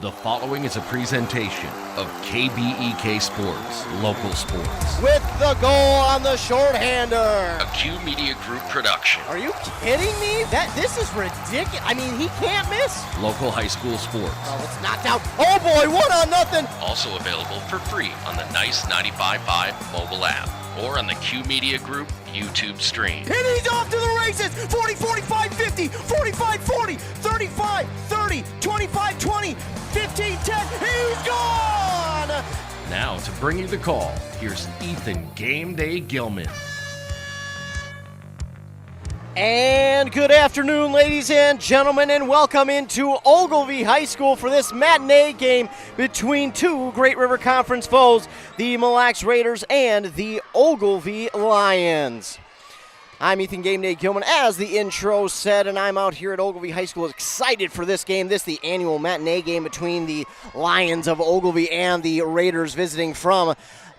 The following is a presentation of KBEK Sports, local sports. With the goal on the shorthander. A Q Media Group production. Are you kidding me? This is ridiculous. I mean, he can't miss. Local high school sports. Oh, it's knocked out. Oh boy, 1-0. Also available for free on the Nice 95.5 mobile app or on the Q Media Group YouTube stream. And he's off to the races. 40, 45, 50, 45, 40, 35, 30, 25, 20, 15, 10. He's gone! Now to bring you the call, here's Ethan Game Day Gilman. And good afternoon, ladies and gentlemen, and welcome into Ogilvie High School for this matinee game between two Great River Conference foes, the Mille Raiders and the Ogilvie Lions. I'm Ethan Game Day Gilman, as the intro said, and I'm out here at Ogilvie High School excited for this game. This is the annual matinee game between the Lions of Ogilvie and the Raiders visiting from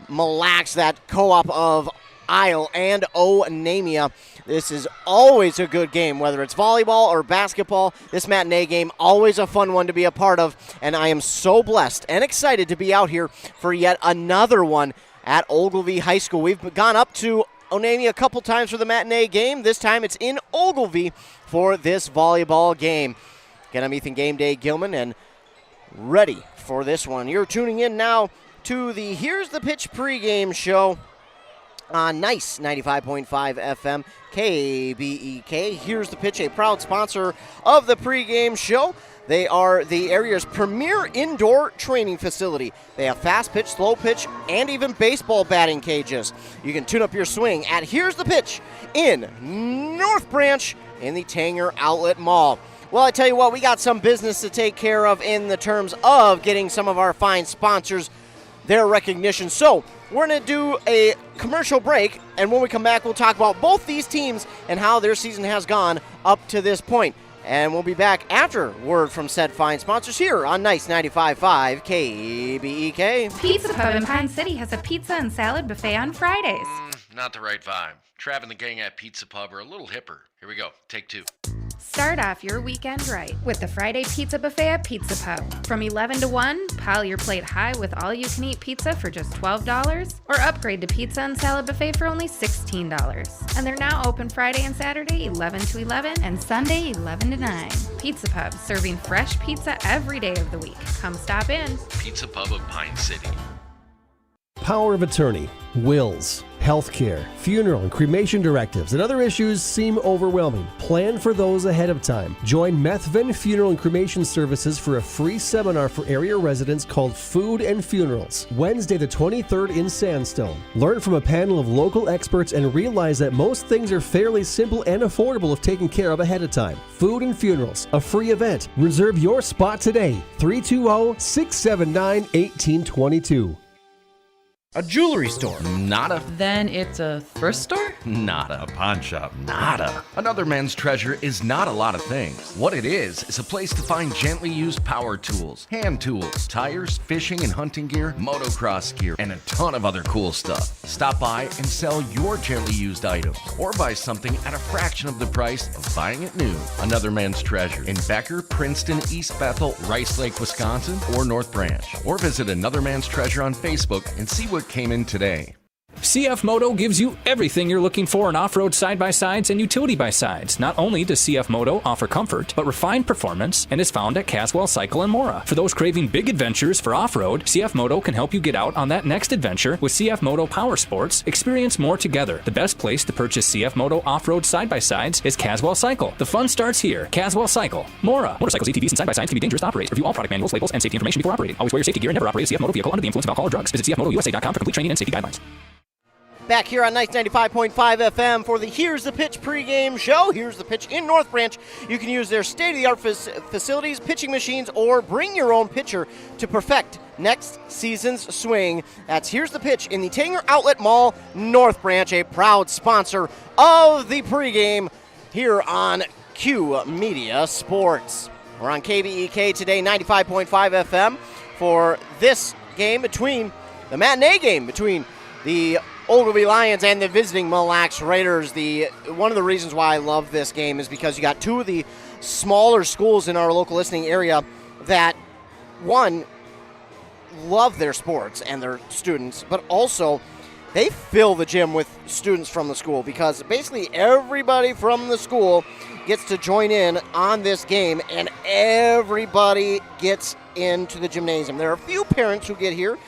Mille, that co-op of Isle and Onamia. This is always a good game, whether it's volleyball or basketball. This matinee game, always a fun one to be a part of, and I am so blessed and excited to be out here for yet another one at Ogilvie High School. We've gone up to Onamia a couple times for the matinee game. This time it's in Ogilvie for this volleyball game. Again, I'm Ethan Game Day Gilman and ready for this one. You're tuning in now to the Here's the Pitch pregame show on Nice 95.5 FM KBEK. Here's the Pitch, a proud sponsor of the pregame show. They are the area's premier indoor training facility. They have fast pitch, slow pitch, and even baseball batting cages. You can tune up your swing at Here's the Pitch in North Branch in the Tanger Outlet Mall. Well, I tell you what, we got some business to take care of in the terms of getting some of our fine sponsors their recognition. So we're going to do a commercial break, and when we come back, we'll talk about both these teams and how their season has gone up to this point. And we'll be back after word from said fine sponsors here on Nice 95.5 KBEK. Pizza Pub in Pine City has a pizza and salad buffet on Fridays. Not the right vibe. Trav and the gang at Pizza Pub are a little hipper. Here we go. Take two. Start off your weekend right with the Friday Pizza Buffet at Pizza Pub. From 11 to 1, pile your plate high with all-you-can-eat pizza for just $12, or upgrade to pizza and salad buffet for only $16. And they're now open Friday and Saturday 11 to 11 and Sunday 11 to 9. Pizza Pub, serving fresh pizza every day of the week. Come stop in. Pizza Pub of Pine City. Power of attorney, wills, healthcare, funeral and cremation directives, and other issues seem overwhelming. Plan for those ahead of time. Join Methven Funeral and Cremation Services for a free seminar for area residents called Food and Funerals, Wednesday the 23rd in Sandstone. Learn from a panel of local experts and realize that most things are fairly simple and affordable if taken care of ahead of time. Food and Funerals, a free event. Reserve your spot today, 320-679-1822. A jewelry store. Nada. Then it's a thrift store? Nada. A pawn shop. Nada. Another Man's Treasure is not a lot of things. What it is a place to find gently used power tools, hand tools, tires, fishing and hunting gear, motocross gear, and a ton of other cool stuff. Stop by and sell your gently used items, or buy something at a fraction of the price of buying it new. Another Man's Treasure in Becker, Princeton, East Bethel, Rice Lake, Wisconsin, or North Branch. Or visit Another Man's Treasure on Facebook and see what came in today. CF Moto gives you everything you're looking for in off-road side-by-sides and utility by-sides. Not only does CF Moto offer comfort, but refined performance, and is found at Caswell Cycle in Mora. For those craving big adventures for off-road, CF Moto can help you get out on that next adventure with CF Moto Power Sports. Experience more together. The best place to purchase CF Moto off-road side-by-sides is Caswell Cycle. The fun starts here. Caswell Cycle, Mora. Motorcycles, ATVs, and side-by-sides can be dangerous to operate. Review all product manuals, labels, and safety information before operating. Always wear your safety gear and never operate a CF Moto vehicle under the influence of alcohol or drugs. Visit cfmotousa.com for complete training and safety guidelines. Back here on Nice 95.5 FM for the Here's the Pitch pregame show. Here's the Pitch in North Branch. You can use their state-of-the-art facilities, pitching machines, or bring your own pitcher to perfect next season's swing. That's Here's the Pitch in the Tanger Outlet Mall, North Branch, a proud sponsor of the pregame here on Q Media Sports. We're on KBEK today, 95.5 FM for this game between the matinee game between the Ogilvie Lions and the visiting Mille Raiders. One of the reasons why I love this game is because you got two of the smaller schools in our local listening area that one, love their sports and their students, but also they fill the gym with students from the school because basically everybody from the school gets to join in on this game and everybody gets into the gymnasium. There are a few parents who get here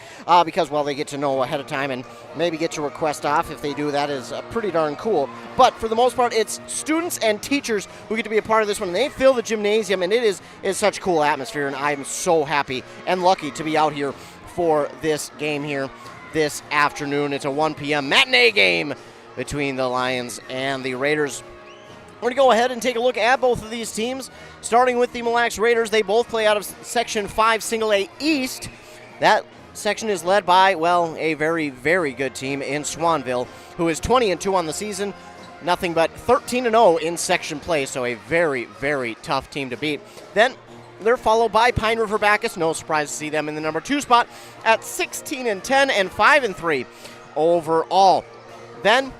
because, well, they get to know ahead of time and maybe get to request off. If they do, that is pretty darn cool. But for the most part, it's students and teachers who get to be a part of this one. They fill the gymnasium, and it is such a cool atmosphere, and I'm so happy and lucky to be out here for this game here this afternoon. It's a 1 p.m. matinee game between the Lions and the Raiders. We're going to go ahead and take a look at both of these teams, starting with the Mille Lacs Raiders. They both play out of Section 5 Single A East. That section is led by, well, a very, very good team in Swanville, who is 20-2 on the season, nothing but 13-0 in section play, so a very, very tough team to beat. Then they're followed by Pine River Bacchus. No surprise to see them in the number 2 spot at 16-10 and 5-3 overall. Then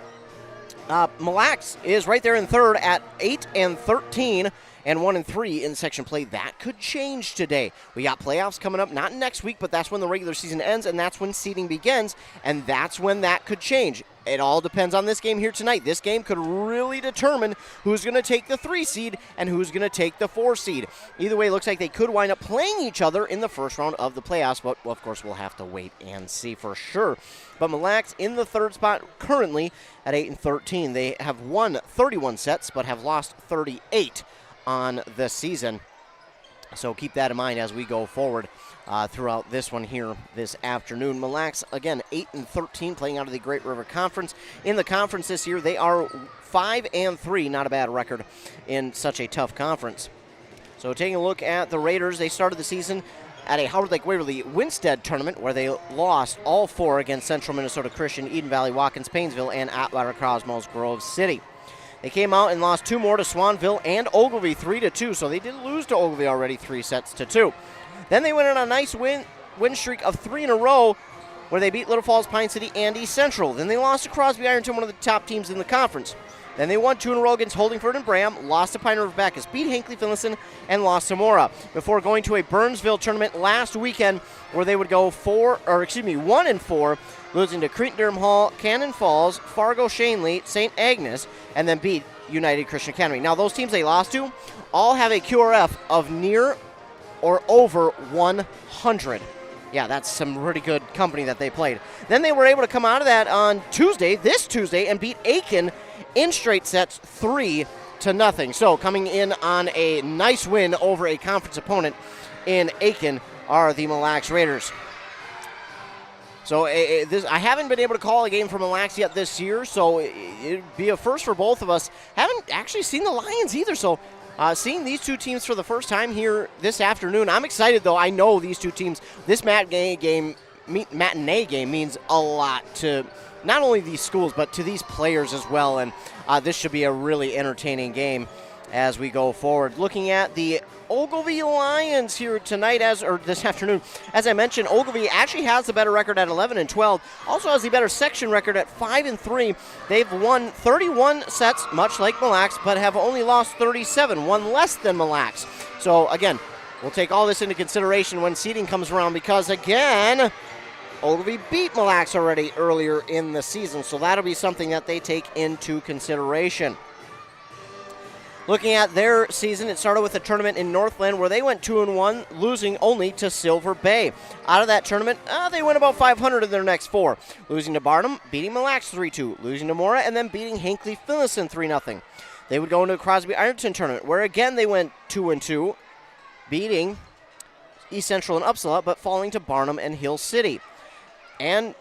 Mille Lacs is right there in third at 8-13 and 1-3 in section play. That could change today. We got playoffs coming up, not next week, but that's when the regular season ends, and that's when seeding begins, and that's when that could change. It all depends on this game here tonight. This game could really determine who's going to take the 3 seed and who's going to take the 4 seed. Either way, it looks like they could wind up playing each other in the first round of the playoffs, but well, of course we'll have to wait and see for sure. But Mille Lacs in the third spot currently at 8-13. They have won 31 sets but have lost 38 on the season. So keep that in mind as we go forward throughout this one here this afternoon. Mille Lacs, again, 8-13, playing out of the Great River Conference. In the conference this year, they are 5-3, not a bad record in such a tough conference. So taking a look at the Raiders, they started the season at a Howard Lake Waverly Winstead tournament where they lost all 4 against Central Minnesota Christian, Eden Valley, Watkins, Painesville, and Atwater Cosmos Grove City. They came out and lost 2 more to Swanville and Ogilvie 3-2, so they did lose to Ogilvie already 3-2. Then they went on a nice win streak of 3 in a row where they beat Little Falls, Pine City, and East Central. Then they lost to Crosby Ironton, one of the top teams in the conference. Then they won 2 in a row against Holdingford and Bram, lost to Pine River Bacchus, beat Hinckley Finlayson, and lost to Mora, before going to a Burnsville tournament last weekend where they would go 1-4, losing to Cretin-Durham Hall, Cannon Falls, Fargo Shanley, St. Agnes, and then beat United Christian Academy. Now, those teams they lost to all have a QRF of near or over 100. Yeah, that's some pretty good company that they played. Then they were able to come out of that on this Tuesday, and beat Aiken in straight sets 3-0. So coming in on a nice win over a conference opponent in Aiken are the Mille Lacs Raiders. So I haven't been able to call a game for Mille Lacs yet this year, so it'd be a first for both of us. Haven't actually seen the Lions either, so seeing these 2 teams for the first time here this afternoon, I'm excited, though. I know these 2 teams, this matinee game means a lot to not only these schools, but to these players as well, and this should be a really entertaining game as we go forward. Looking at the Ogilvie Lions here tonight, this afternoon. As I mentioned, Ogilvie actually has the better record at 11-12. Also has the better section record at 5-3. They've won 31 sets, much like Mille Lacs, but have only lost 37, one less than Mille Lacs. So again, we'll take all this into consideration when seeding comes around, because again, Ogilvie beat Mille Lacs already earlier in the season, so that'll be something that they take into consideration. Looking at their season, it started with a tournament in Northland where they went 2-1, losing only to Silver Bay. Out of that tournament, they went about 500 in their next 4, losing to Barnum, beating Mille Lacs 3-2, losing to Mora, and then beating Hinckley Finlayson 3-0. They would go into a Crosby Ironton tournament where again they went 2-2, beating East Central and Uppsala, but falling to Barnum and Hill City. And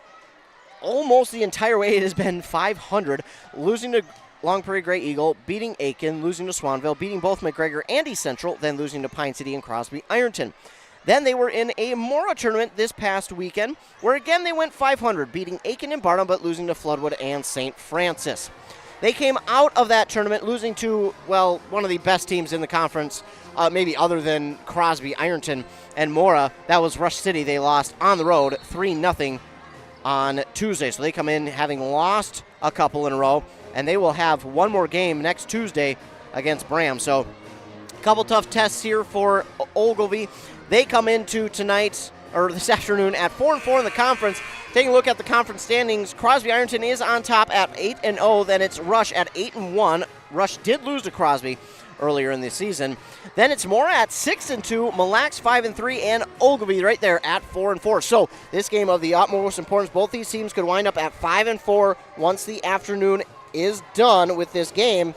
almost the entire way it has been 500, losing to Long Prairie Grey Eagle, beating Aiken, losing to Swanville, beating both McGregor and East Central, then losing to Pine City and Crosby Ironton. Then they were in a Mora tournament this past weekend, where again they went 500, beating Aiken and Barnum, but losing to Floodwood and St. Francis. They came out of that tournament losing to, well, one of the best teams in the conference, maybe other than Crosby Ironton and Mora. That was Rush City. They lost on the road 3-0 on Tuesday. So they come in having lost a couple in a row, and they will have one more game next Tuesday against Bram. So couple tough tests here for Ogilvie. They come into tonight, or this afternoon, at 4-4 in the conference. Taking a look at the conference standings, Crosby Ironton is on top at 8-0. Then it's Rush at 8-1. Rush did lose to Crosby earlier in the season. Then it's Mora at 6-2, Mille Lacs 5-3, and Ogilvie right there at 4-4. So this game of the utmost importance. Both these teams could wind up at 5-4 once the afternoon is done with this game.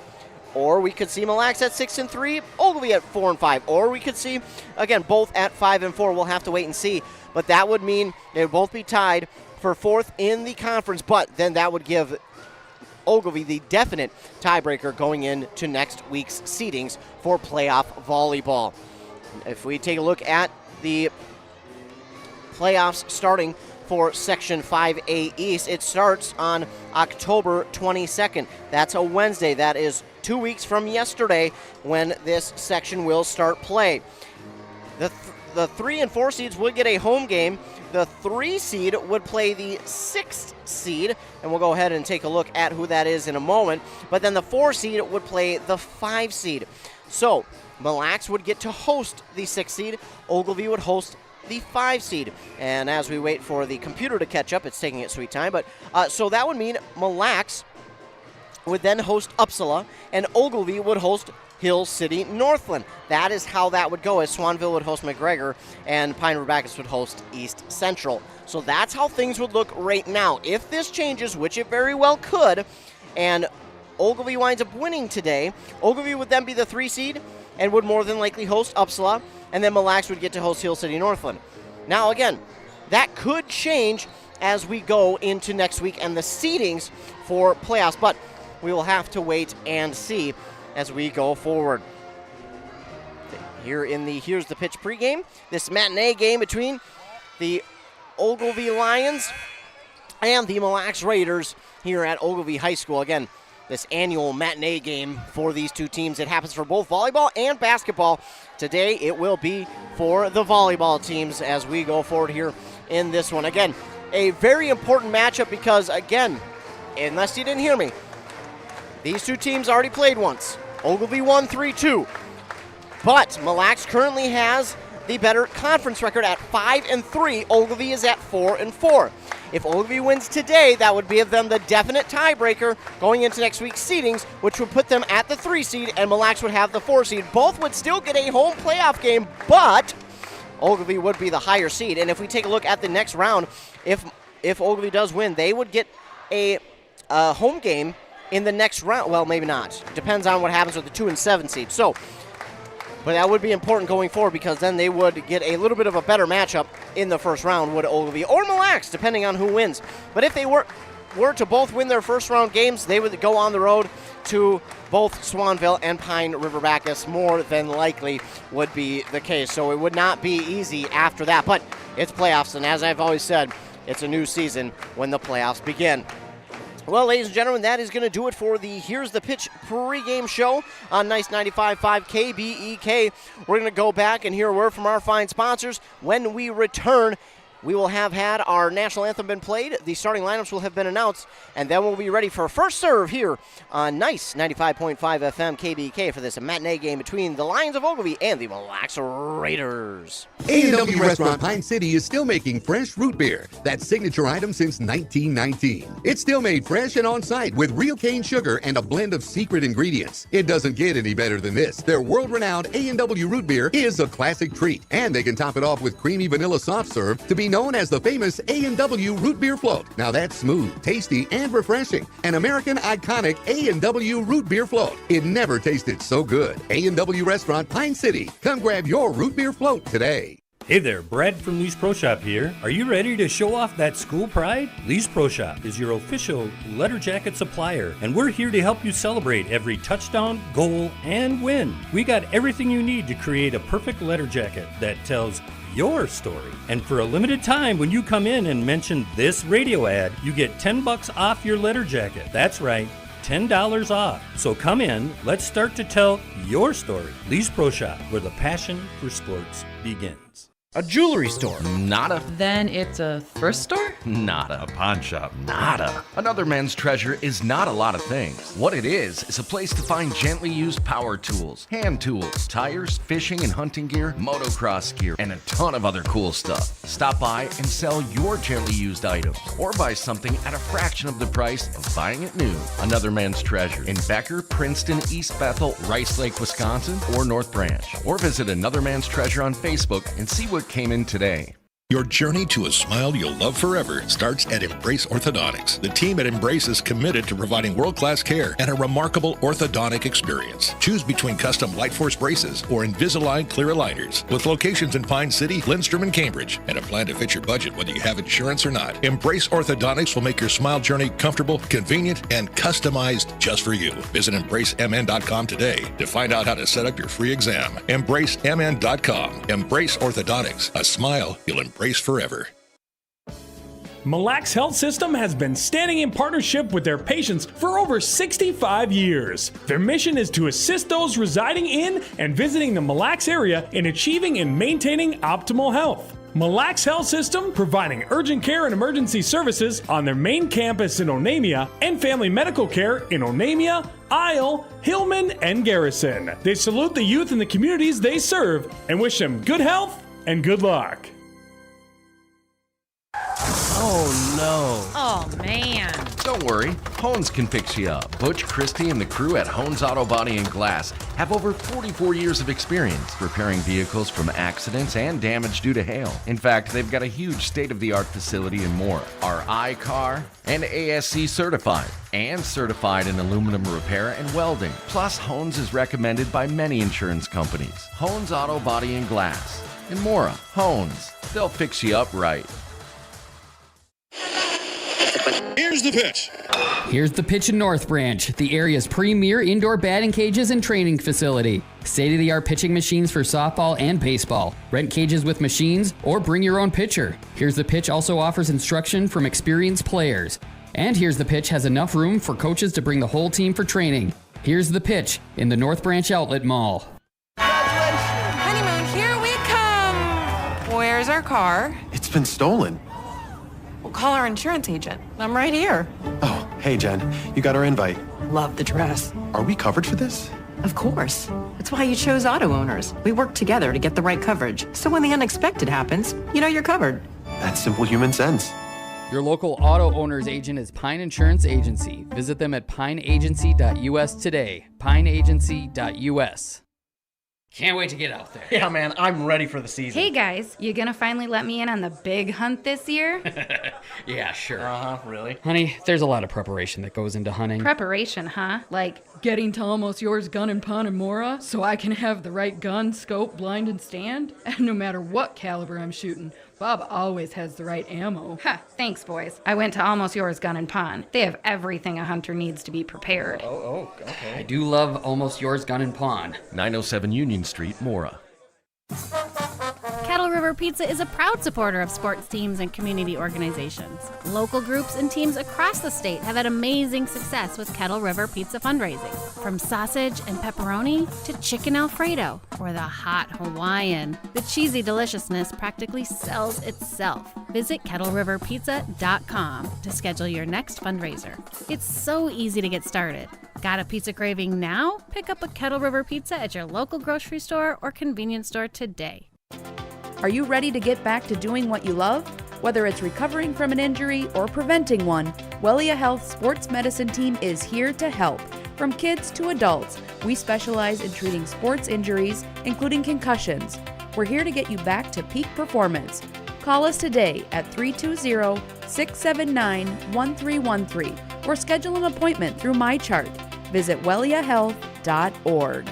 Or we could see Mille Lacs at 6-3, Ogilvie at 4-5. Or we could see, again, both at 5-4. We'll have to wait and see. But that would mean they would both be tied for fourth in the conference. But then that would give Ogilvie the definite tiebreaker going into next week's seedings for playoff volleyball. If we take a look at the playoffs starting for Section 5A East, it starts on October 22nd. That's a Wednesday. That is 2 weeks from yesterday when this section will start play. The 3 and 4 seeds would get a home game. The 3 seed would play the 6th seed, and we'll go ahead and take a look at who that is in a moment. But then the 4 seed would play the 5 seed. So Mille Lacs would get to host the 6th seed. Ogilvie would host the 5 seed. And as we wait for the computer to catch up, it's taking its sweet time. But so that would mean Mille Lacs would then host Uppsala, and Ogilvie would host Hill City Northland. That is how that would go, as Swanville would host McGregor and Pine River Bacchus would host East Central. So that's how things would look right now. If this changes, which it very well could, and Ogilvie winds up winning today, Ogilvie would then be the 3 seed and would more than likely host Uppsala, and then Mille Lacs would get to host Hill City Northland. Now again, that could change as we go into next week and the seedings for playoffs, but we will have to wait and see as we go forward. Here's the pitch pregame. This matinee game between the Ogilvie Lions and the Mille Lacs Raiders here at Ogilvie High School. Again, this annual matinee game for these two teams. It happens for both volleyball and basketball. Today it will be for the volleyball teams as we go forward here in this one. Again, a very important matchup because, again, unless you didn't hear me, these two teams already played once. Ogilvie won 3-2. But Mille Lacs currently has the better conference record at 5-3. Ogilvie is at 4-4. If Ogilvie wins today, that would give them the definite tiebreaker going into next week's seedings, which would put them at the 3 seed, and Mille Lacs would have the 4 seed. Both would still get a home playoff game, but Ogilvie would be the higher seed. And if we take a look at the next round, if Ogilvie does win, they would get a home game in the next round. Well, maybe not. Depends on what happens with the 2 and 7 seed. So, but that would be important going forward because then they would get a little bit of a better matchup in the first round, would Ogilvie or Mille Lacs, depending on who wins. But if they were to both win their first round games, they would go on the road to both Swanville and Pine River Bacchus, more than likely would be the case. So it would not be easy after that. But it's playoffs, and as I've always said, it's a new season when the playoffs begin. Well, ladies and gentlemen, that is going to do it for the Here's the Pitch pregame show on Nice 95.5 KBEK. We're going to go back and hear a word from our fine sponsors. When we return, we will have had our national anthem been played, the starting lineups will have been announced, and then we'll be ready for first serve here on Nice 95.5 FM KBK for this matinee game between the Lions of Ogilvie and the Mille Lacs Raiders. A&W Restaurant Pine City is still making fresh root beer, that signature item since 1919. It's still made fresh and on site with real cane sugar and a blend of secret ingredients. It doesn't get any better than this. Their world-renowned A&W root beer is a classic treat, and they can top it off with creamy vanilla soft serve to be known as the famous A&W Root Beer Float. Now that's smooth, tasty, and refreshing. An American iconic A&W Root Beer Float. It never tasted so good. A&W Restaurant, Pine City. Come grab your root beer float today. Hey there, Brad from Lee's Pro Shop here. Are you ready to show off that school pride? Lee's Pro Shop is your official letter jacket supplier, and we're here to help you celebrate every touchdown, goal, and win. We got everything you need to create a perfect letter jacket that tells your story. And for a limited time, when you come in and mention this radio ad, you get $10 off your letter jacket. That's right, $10 off. So come in, let's start to tell your story. Lee's Pro Shop, where the passion for sports begins. A jewelry store. Nada. Then it's a thrift store? Nada. A pawn shop. Nada. Another man's treasure is not a lot of things. What it is a place to find gently used power tools, hand tools, tires, fishing and hunting gear, motocross gear, and a ton of other cool stuff. Stop by and sell your gently used items, or buy something at a fraction of the price of buying it new. Another man's treasure in Becker, Princeton, East Bethel, Rice Lake, Wisconsin, or North Branch. Or visit Another Man's Treasure on Facebook and see what came in today. Your journey to a smile you'll love forever starts at Embrace Orthodontics. The team at Embrace is committed to providing world-class care and a remarkable orthodontic experience. Choose between custom Light Force braces or Invisalign clear aligners. With locations in Pine City, Lindstrom, and Cambridge, and a plan to fit your budget whether you have insurance or not. Embrace Orthodontics will make your smile journey comfortable, convenient, and customized just for you. Visit EmbraceMN.com today to find out how to set up your free exam. EmbraceMN.com. Embrace Orthodontics. A smile you'll embrace forever. Mille Health System has been standing in partnership with their patients for over 65 years. Their mission is to assist those residing in and visiting the Mille area in achieving and maintaining optimal health. Mille Health System providing urgent care and emergency services on their main campus in Onamia and family medical care in Onamia, Isle, Hillman, and Garrison. They salute the youth in the communities they serve and wish them good health and good luck. Oh, no. Oh, man. Don't worry, Hones can fix you up. Butch, Christie, and the crew at Hones Auto Body and Glass have over 44 years of experience repairing vehicles from accidents and damage due to hail. In fact, they've got a huge state-of-the-art facility in Mora, are I-CAR and ASC certified, and certified in aluminum repair and welding. Plus, Hones is recommended by many insurance companies. Hones Auto Body and Glass. In Mora, Hones. They'll fix you up right. Here's the pitch. Here's the pitch in North Branch, the area's premier indoor batting cages and training facility. State-of-the-art pitching machines for softball and baseball. Rent cages with machines or bring your own pitcher. Here's the Pitch also offers instruction from experienced players. And Here's the Pitch has enough room for coaches to bring the whole team for training. Here's the Pitch in the North Branch Outlet Mall. Honeymoon, here we come. Where's our car? It's been stolen. We'll call our insurance agent. I'm right here. Oh, hey, Jen. You got our invite. Love the dress. Are we covered for this? Of course. That's why you chose auto owners. We work together to get the right coverage. So when the unexpected happens, you know you're covered. That's simple human sense. Your local auto owner's agent is Pine Insurance Agency. Visit them at pineagency.us today. pineagency.us. Can't wait to get out there. Yeah, man, I'm ready for the season. Hey guys, you gonna finally let me in on the big hunt this year? Yeah, sure. Really? Honey, there's a lot of preparation that goes into hunting. Preparation, huh? Like Getting to Almost Yours Gun and Pawn and Mora so I can have the right gun, scope, blind, and stand? And no matter what caliber I'm shooting, Bob always has the right ammo. Ha, thanks, boys. I went to Almost Yours Gun and Pawn. They have everything a hunter needs to be prepared. Oh, okay. I do love Almost Yours Gun and Pawn. 907 Union Street, Mora. Kettle River Pizza is a proud supporter of sports teams and community organizations. Local groups and teams across the state have had amazing success with Kettle River Pizza fundraising. From sausage and pepperoni to chicken Alfredo or the hot Hawaiian, the cheesy deliciousness practically sells itself. Visit KettleRiverPizza.com to schedule your next fundraiser. It's so easy to get started. Got a pizza craving now? Pick up a Kettle River Pizza at your local grocery store or convenience store today. Are you ready to get back to doing what you love? Whether it's recovering from an injury or preventing one, Wellia Health Sports Medicine Team is here to help. From kids to adults, we specialize in treating sports injuries, including concussions. We're here to get you back to peak performance. Call us today at 320-679-1313 or schedule an appointment through MyChart. Visit welliahealth.org.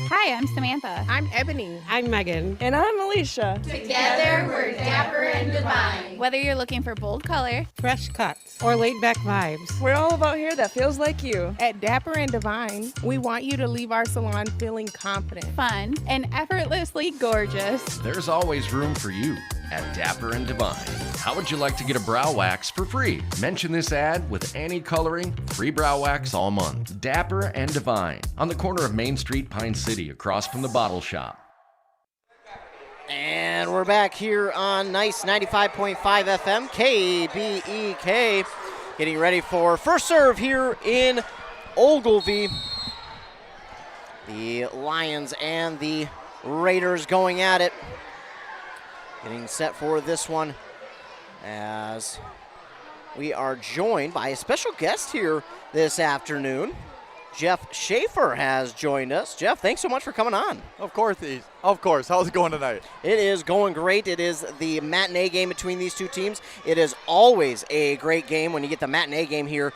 Hi, I'm Samantha. I'm Ebony. I'm Megan. And I'm Alicia. Together, we're dapper and divine. Whether you're looking for bold color, fresh cuts, or laid-back vibes, we're all about hair that feels like you. At Dapper and Divine, we want you to leave our salon feeling confident, fun, and effortlessly gorgeous. There's always room for you. at Dapper and Divine. How would you like to get a brow wax for free? Mention this ad with any coloring, free brow wax all month. Dapper and Divine, on the corner of Main Street, Pine City, across from the Bottle Shop. And we're back here on Nice 95.5 FM, KBEK, getting ready for first serve here in Ogilvie. The Lions and the Raiders going at it. Getting set for this one as we are joined by a special guest here this afternoon. Jeff Schaefer has joined us. Jeff, thanks so much for coming on. Of course. How's it going tonight? It is going great. It is the matinee game between these two teams. It is always a great game when you get the matinee game here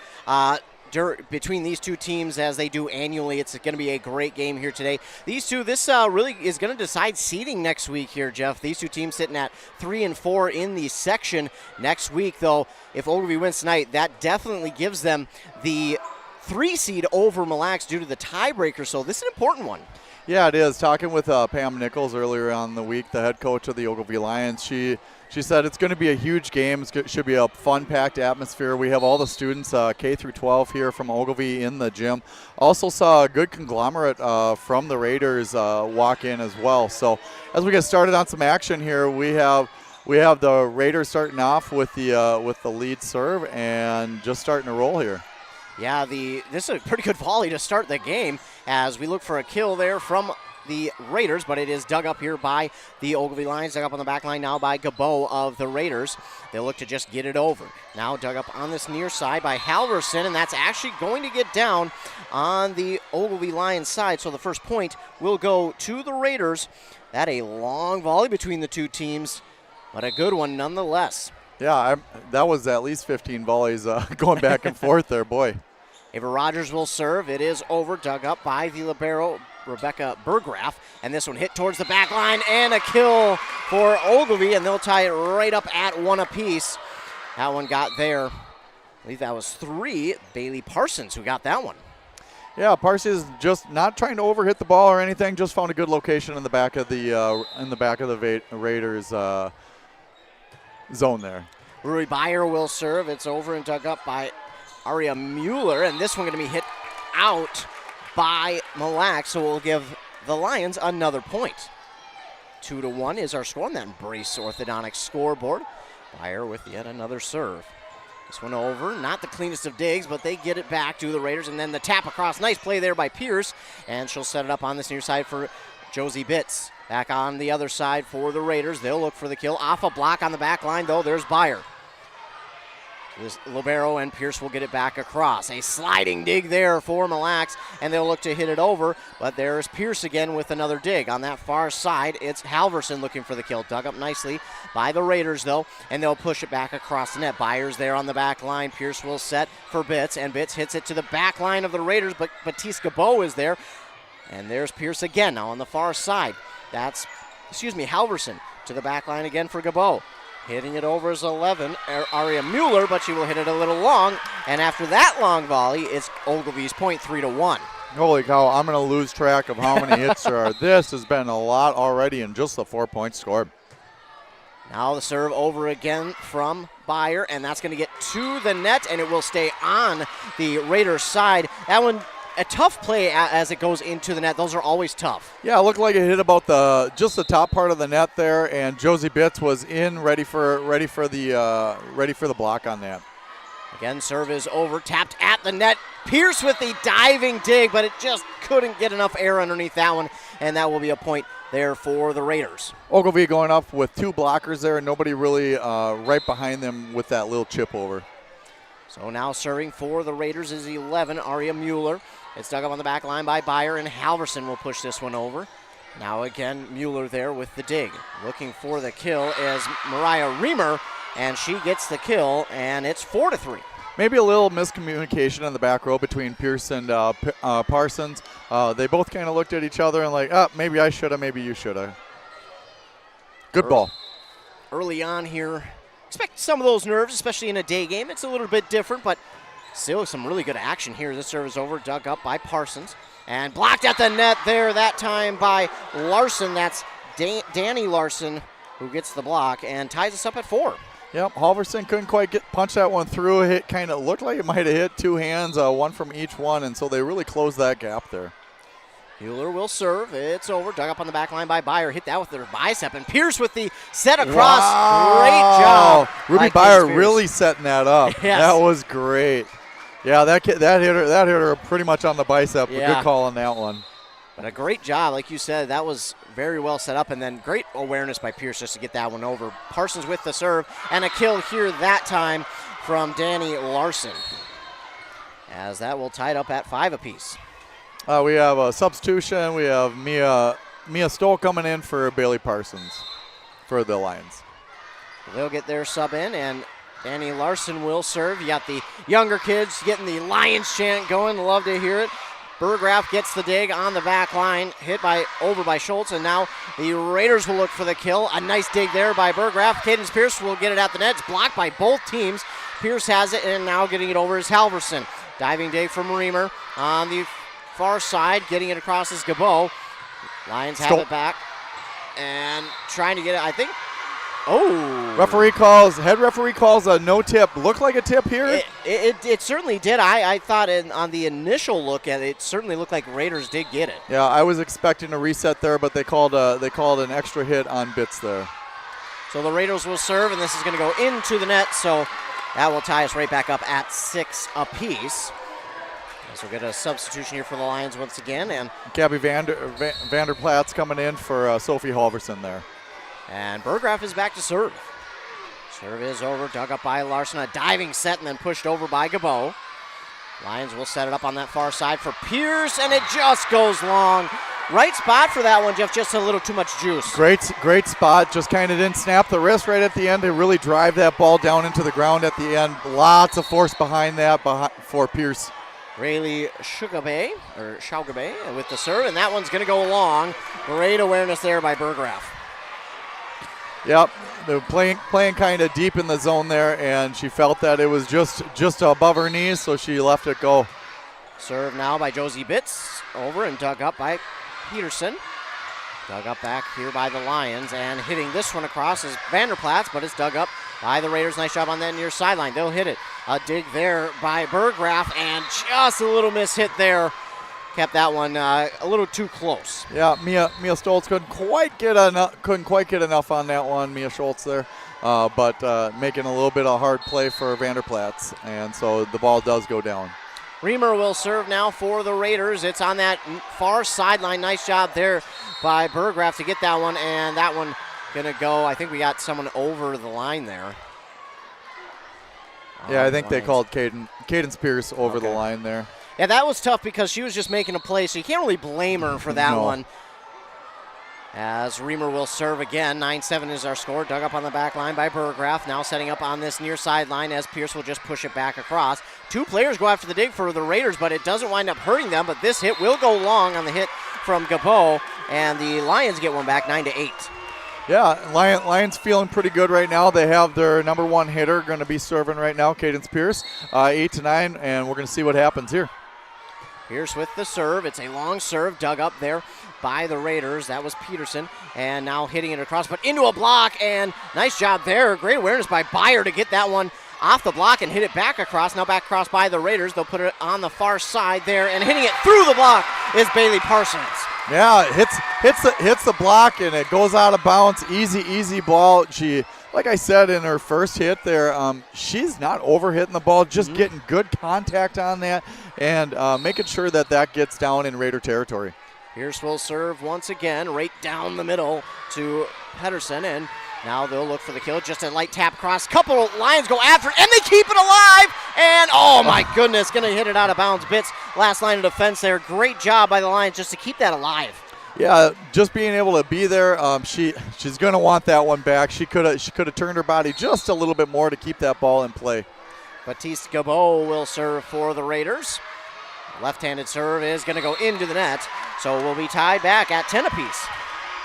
between these two teams as they do annually. It's going to be a great game here today. These two, this really is going to decide seeding next week here, Jeff. These two teams sitting at 3 and 4 in the section next week, though. If Ogilvie wins tonight, that definitely gives them the 3 seed over Mille Lacs due to the tiebreaker, so this is an important one. Yeah, it is. Talking with Pam Nichols earlier on the week, the head coach of the Ogilvie Lions, she said it's going to be a huge game. It should be a fun-packed atmosphere. We have all the students, K through 12 here from Ogilvie in the gym. Also saw a good conglomerate from the Raiders walk in as well. So as we get started on some action here, we have the Raiders starting off with the lead serve and just starting to roll here. Yeah, this is a pretty good volley to start the game as we look for a kill there from the Raiders, but it is dug up here by the Ogilvie Lions, dug up on the back line now by Gabo of the Raiders. They'll look to just get it over. Now dug up on this near side by Halverson, and that's actually going to get down on the Ogilvie Lions side, so the first point will go to the Raiders. That a long volley between the two teams, but a good one nonetheless. Yeah, that was at least 15 volleys going back and forth there, boy. Ava Rogers will serve. It is over, dug up by the libero, Rebecca Berggraf, and this one hit towards the back line, and a kill for Ogilvie, and they'll tie it right up at 1 apiece. That one got there. I believe that was 3. Bailey Parsons who got that one. Yeah, Parsons just not trying to overhit the ball or anything, just found a good location in the back of the Raiders zone there. Rui Beyer will serve. It's over and dug up by Aria Mueller, and this one going to be hit out by Mille Lacs, so we'll give the Lions another point. 2-1 is our score on that Embrace Orthodontics scoreboard. Beyer with yet another serve. This one over, not the cleanest of digs, but they get it back to the Raiders, and then the tap across. Nice play there by Pierce, and she'll set it up on this near side for Josie Bitts. Back on the other side for the Raiders. They'll look for the kill. Off a block on the back line, though. There's Beyer. This libero and Pierce will get it back across. A sliding dig there for Mille Lacs, and they'll look to hit it over, but there's Pierce again with another dig. On that far side, it's Halverson looking for the kill. Dug up nicely by the Raiders, though, and they'll push it back across the net. Beyer's there on the back line. Pierce will set for Bitts, and Bitts hits it to the back line of the Raiders, but Batiste Gabo is there. And there's Pierce again now on the far side. That's, Halverson to the back line again for Gabo. Hitting it over is 11, Aria Mueller, but she will hit it a little long. And after that long volley, it's Ogilvie's point, 3-1. Holy cow, I'm going to lose track of how many hits there are. This has been a lot already in just the 4-point score. Now the serve over again from Beyer, and that's going to get to the net, and it will stay on the Raiders' side. That one, a tough play as it goes into the net. Those are always tough. Yeah, it looked like it hit about just the top part of the net there, and Josie Bitts was in, ready for the block on that. Again, serve is over, tapped at the net. Pierce with the diving dig, but it just couldn't get enough air underneath that one, and that will be a point there for the Raiders. Ogilvie going up with 2 blockers there, and nobody really right behind them with that little chip over. So now serving for the Raiders is 11, Aria Mueller. It's dug up on the back line by Beyer, and Halverson will push this one over. Now again, Mueller there with the dig. Looking for the kill is Mariah Reamer, and she gets the kill, and it's 4-3. Maybe a little miscommunication in the back row between Pierce and Parsons. They both kind of looked at each other and like, maybe I should have, maybe you should have. Good ball. Early on here, expect some of those nerves, especially in a day game. It's a little bit different, but still some really good action here. This serve is over, dug up by Parsons, and blocked at the net there that time by Larson. That's Danny Larson who gets the block and ties us up at 4. Yep, Halverson couldn't quite punch that one through. It kind of looked like it might have hit 2 hands, one from each one, and so they really closed that gap there. Mueller will serve. It's over. Dug up on the back line by Byer. Hit that with their bicep. And Pierce with the set across. Wow. Great job. Ruby Byer really setting that up. Yes. That was great. Yeah, that hit her pretty much on the bicep. Yeah. Good call on that one. But a great job, like you said. That was very well set up. And then great awareness by Pierce just to get that one over. Parsons with the serve. And a kill here that time from Danny Larson. As that will tie it up at 5 apiece. We have a substitution. We have Mia Stoll coming in for Bailey Parsons for the Lions. They'll get their sub in, and Danny Larson will serve. You got the younger kids getting the Lions chant going. Love to hear it. Burgraff gets the dig on the back line, hit over by Schultz, and now the Raiders will look for the kill. A nice dig there by Burgraff. Cadence Pierce will get it at the net. It's blocked by both teams. Pierce has it, and now getting it over is Halverson. Diving dig from Reamer on the far side, getting it across is Gabo. Lions have it back and trying to get it, I think. Oh. Head referee calls a no tip. Looked like a tip here? It certainly did. I thought on the initial look at it, it certainly looked like Raiders did get it. Yeah, I was expecting a reset there, but they called an extra hit on Bitts there. So the Raiders will serve, and this is going to go into the net, so that will tie us right back up at 6 apiece. So we'll get a substitution here for the Lions once again. And Gabby Vanderplat's coming in for Sophie Halverson there. And Burgraff is back to serve. Serve is over, dug up by Larson. A diving set and then pushed over by Gabo. Lions will set it up on that far side for Pierce, and it just goes long. Right spot for that one, Jeff, just a little too much juice. Great spot. Just kind of didn't snap the wrist right at the end to really drive that ball down into the ground at the end. Lots of force behind that for Pierce. Rayleigh Shaugabe with the serve, and that one's going to go long. Great awareness there by Burgraff. Yep, they're playing kind of deep in the zone there, and she felt that it was just above her knees, so she left it go. Serve now by Josie Bitts, over and dug up by Peterson. Dug up back here by the Lions, and hitting this one across is Vanderplatz, but it's dug up by the Raiders. Nice job on that near sideline. They'll hit it. A dig there by Burgraff, and just a little miss hit there. Kept that one a little too close. Yeah, Mia Stoltz couldn't quite get enough on that one. Mia Schultz there, but making a little bit of hard play for Vanderplatz, and so the ball does go down. Reamer will serve now for the Raiders. It's on that far sideline. Nice job there by Burgraff to get that one, and that one gonna go. I think we got someone over the line there. Yeah, I think they called Cadence Pierce over the line there. Yeah, that was tough because she was just making a play, so you can't really blame her for that one. As Reamer will serve again. 9-7 is our score. Dug up on the back line by Burgraff. Now setting up on this near sideline as Pierce will just push it back across. 2 players go after the dig for the Raiders, but it doesn't wind up hurting them. But this hit will go long on the hit from Gabo, and the Lions get one back, 9-8. Yeah, Lions feeling pretty good right now. They have their number 1 hitter going to be serving right now, Cadence Pierce, 8-9, and we're going to see what happens here. Pierce with the serve. It's a long serve dug up there by the Raiders. That was Peterson, and now hitting it across, but into a block, and nice job there. Great awareness by Byer to get that one off the block and hit it back across. Now back across by the Raiders. They'll put it on the far side there, and hitting it through the block is Bailey Parsons. Yeah, hits the block, and it goes out of bounds. Easy ball. She, like I said in her first hit there, she's not over-hitting the ball, just getting good contact on that and making sure that gets down in Raider territory. Pierce will serve once again, right down the middle to Pedersen, and now they'll look for the kill. Just a light tap cross. Couple of Lions go after it, and they keep it alive. And, oh, my goodness, going to hit it out of bounds. Bitts, last line of defense there. Great job by the Lions just to keep that alive. Yeah, just being able to be there, she's going to want that one back. She could have turned her body just a little bit more to keep that ball in play. Batiste Gabo will serve for the Raiders. Left-handed serve is going to go into the net, so we'll be tied back at 10 apiece.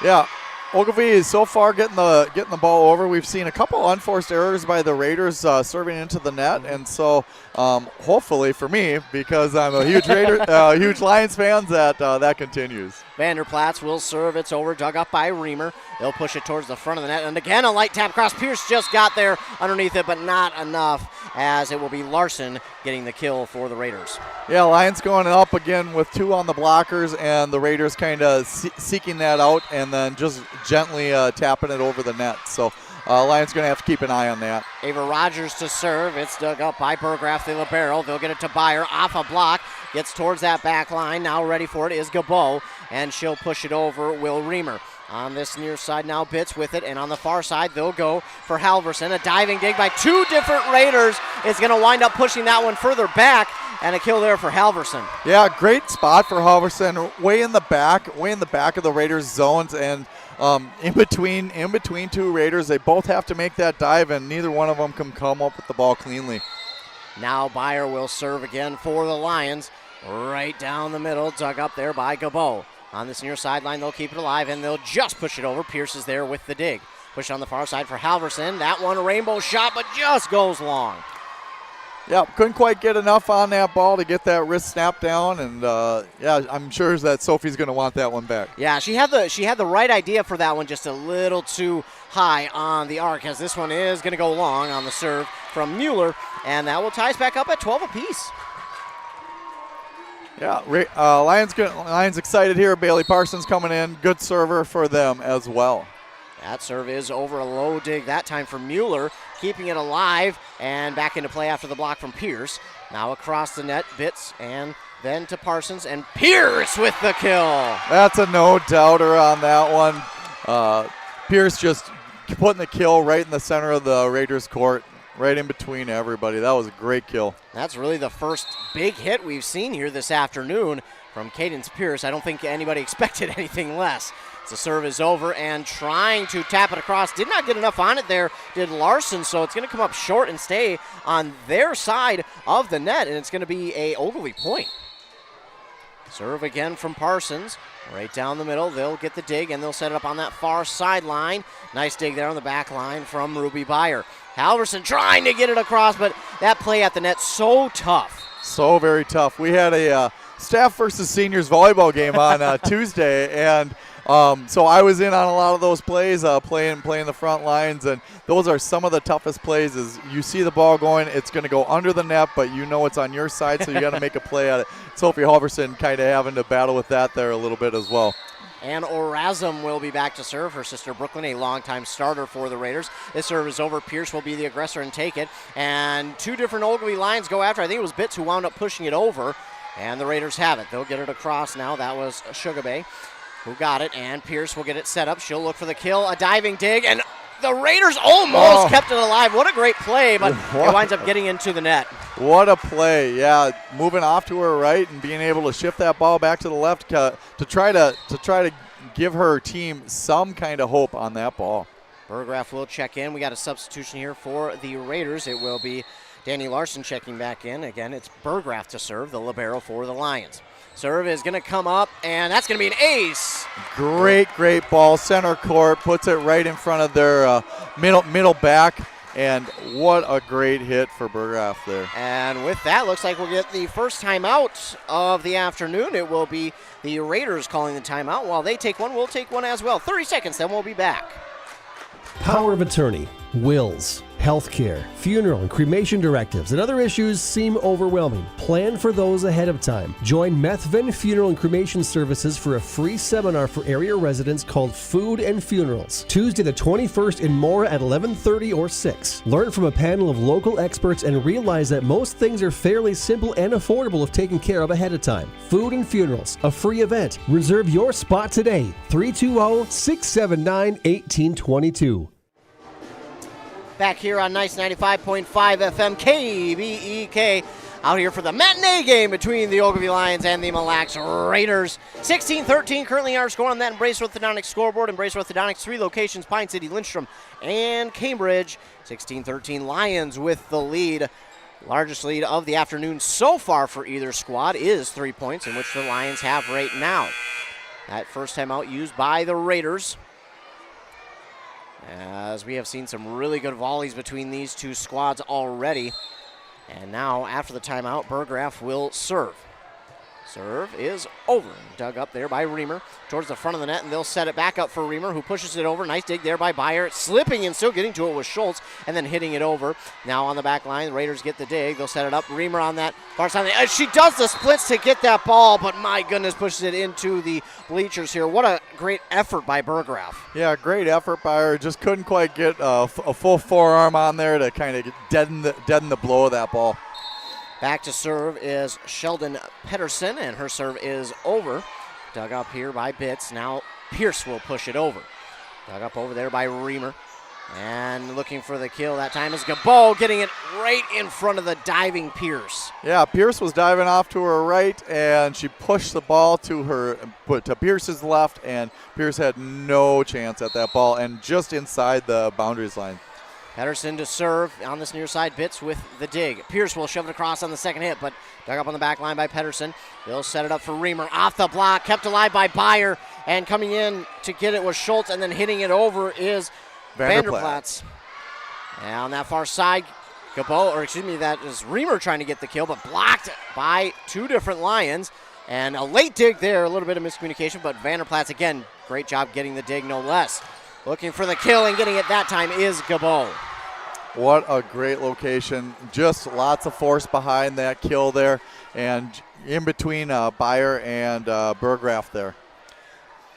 Yeah, Ogilvie is so far getting the ball over. We've seen a couple unforced errors by the Raiders serving into the net, and so hopefully for me, because I'm a huge huge Lions fan, that continues. Vanderplatz will serve. It's over, dug up by Reamer. They'll push it towards the front of the net. And again, a light tap cross. Pierce just got there underneath it, but not enough, as it will be Larson getting the kill for the Raiders. Yeah, Lions going up again with 2 on the blockers, and the Raiders kind of seeking that out and then just gently tapping it over the net. So Lions going to have to keep an eye on that. Ava Rogers to serve. It's dug up by Burgraff, the libero. They'll get it to Byer off a block. Gets towards that back line. Now ready for it is Gabo, and she'll push it over Will Reamer. On this near side now, Bitts with it, and on the far side, they'll go for Halverson. A diving dig by 2 different Raiders is going to wind up pushing that one further back, and a kill there for Halverson. Yeah, great spot for Halverson, way in the back of the Raiders' zones, and in between 2 Raiders, they both have to make that dive, and neither one of them can come up with the ball cleanly. Now Byer will serve again for the Lions. Right down the middle, dug up there by Gabo. On this near sideline, they'll keep it alive, and they'll just push it over. Pierce is there with the dig. Push on the far side for Halverson. That one, a rainbow shot, but just goes long. Yep, couldn't quite get enough on that ball to get that wrist snap down, and yeah, I'm sure that Sophie's going to want that one back. Yeah, she had the right idea for that one, just a little too high on the arc, as this one is going to go long on the serve from Mueller, and that will tie us back up at 12 apiece. Yeah, Lions excited here. Bailey Parsons coming in. Good server for them as well. That serve is over a low dig, that time for Mueller, keeping it alive and back into play after the block from Pierce. Now across the net, Bitts, and then to Parsons, and Pierce with the kill. That's a no-doubter on that one. Pierce just putting the kill right in the center of the Raiders' court. Right in between everybody. That was a great kill. That's really the first big hit we've seen here this afternoon from Cadence Pierce. I don't think anybody expected anything less. The serve is over, and trying to tap it across. Did not get enough on it there, did Larson, so it's going to come up short and stay on their side of the net, and it's going to be a Ogilvie point. Serve again from Parsons. Right down the middle. They'll get the dig, and they'll set it up on that far sideline. Nice dig there on the back line from Ruby Byer. Halverson trying to get it across, but that play at the net so tough. So very tough. We had a staff versus seniors volleyball game on Tuesday, and so I was in on a lot of those plays, playing the front lines, and those are some of the toughest plays. Is you see the ball going, it's going to go under the net, but you know it's on your side, so you got to make a play at it. Sophie Halverson kind of having to battle with that there a little bit as well. And Orazum will be back to serve. Her sister Brooklyn, a longtime starter for the Raiders. This serve is over. Pierce will be the aggressor and take it. And 2 different Ogilvie Lions go after. I think it was Bitts who wound up pushing it over. And the Raiders have it. They'll get it across now. That was Sugabay who got it. And Pierce will get it set up. She'll look for the kill. A diving dig. And the Raiders almost kept it alive. What a great play, but it winds up getting into the net. What a play. Yeah, moving off to her right and being able to shift that ball back to the left to try to give her team some kind of hope on that ball. Burgraff will check in. We got a substitution here for the Raiders. It will be Danny Larson checking back in. Again, it's Burgraff to serve, the libero for the Lions. Serve is going to come up, and that's going to be an ace. Great ball. Center court, puts it right in front of their middle back, and what a great hit for Burgraff there. And with that, looks like we'll get the first timeout of the afternoon. It will be the Raiders calling the timeout. While they take one, we'll take one as well. 30 seconds, then we'll be back. Power of attorney, wills, healthcare, funeral and cremation directives, and other issues seem overwhelming. Plan for those ahead of time. Join Methven Funeral and Cremation Services for a free seminar for area residents called Food and Funerals. Tuesday the 21st in Mora at 11:30 or 6. Learn from a panel of local experts and realize that most things are fairly simple and affordable if taken care of ahead of time. Food and Funerals, a free event. Reserve your spot today. 320-679-1822. Back here on Nice 95.5 FM KBEK. Out here for the matinee game between the Ogilvie Lions and the Mille Raiders. 16-13 currently our score on that Embrace Orthodontics scoreboard. Embrace Orthodontics, 3 locations, Pine City, Lindstrom, and Cambridge. 16-13 Lions with the lead. Largest lead of the afternoon so far for either squad is 3 points, in which the Lions have right now. That first timeout used by the Raiders, as we have seen some really good volleys between these two squads already. And now, after the timeout, Burgraff will serve. Serve is over. Dug up there by Reamer towards the front of the net, and they'll set it back up for Reamer, who pushes it over. Nice dig there by Byer. Slipping and still getting to it was Schultz, and then hitting it over. Now on the back line, the Raiders get the dig. They'll set it up. Reamer on that far side. She does the splits to get that ball, but my goodness, pushes it into the bleachers here. What a great effort by Burgraff. Yeah, great effort by her. Just couldn't quite get a full forearm on there to kind of deaden the blow of that ball. Back to serve is Sheldon Pedersen, and her serve is over. Dug up here by Bitts. Now Pierce will push it over. Dug up over there by Reamer. And looking for the kill that time is Gabo, getting it right in front of the diving Pierce. Yeah, Pierce was diving off to her right, and she pushed the ball to Pierce's left, and Pierce had no chance at that ball, and just inside the boundaries line. Pedersen to serve on this near side. Bitts with the dig. Pierce will shove it across on the second hit, but dug up on the back line by Pedersen. They'll set it up for Reamer. Off the block, kept alive by Byer, and coming in to get it was Schultz, and then hitting it over is Vanderplatz. And on that far side, that is Reamer trying to get the kill, but blocked by two different Lions. And a late dig there, a little bit of miscommunication, but Vanderplatz, again, great job getting the dig, no less. Looking for the kill and getting it that time is Gabo. What a great location. Just lots of force behind that kill there, and in between Byer and Burgraff there.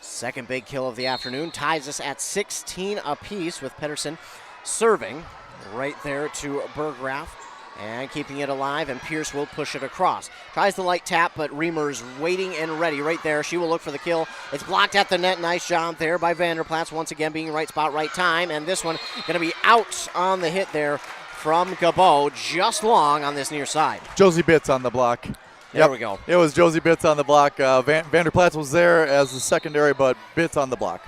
Second big kill of the afternoon. Ties us at 16 apiece with Pedersen serving right there to Burgraff and keeping it alive, and Pierce will push it across. Tries the light tap, but Reamer's waiting and ready right there. She will look for the kill. It's blocked at the net. Nice job there by Vanderplatz, once again being right spot, right time, and this one going to be out on the hit there from Gabo, just long on this near side. Josie Bitts on the block. There we go. It was Josie Bitts on the block. Vanderplatz was there as the secondary, but Bitts on the block.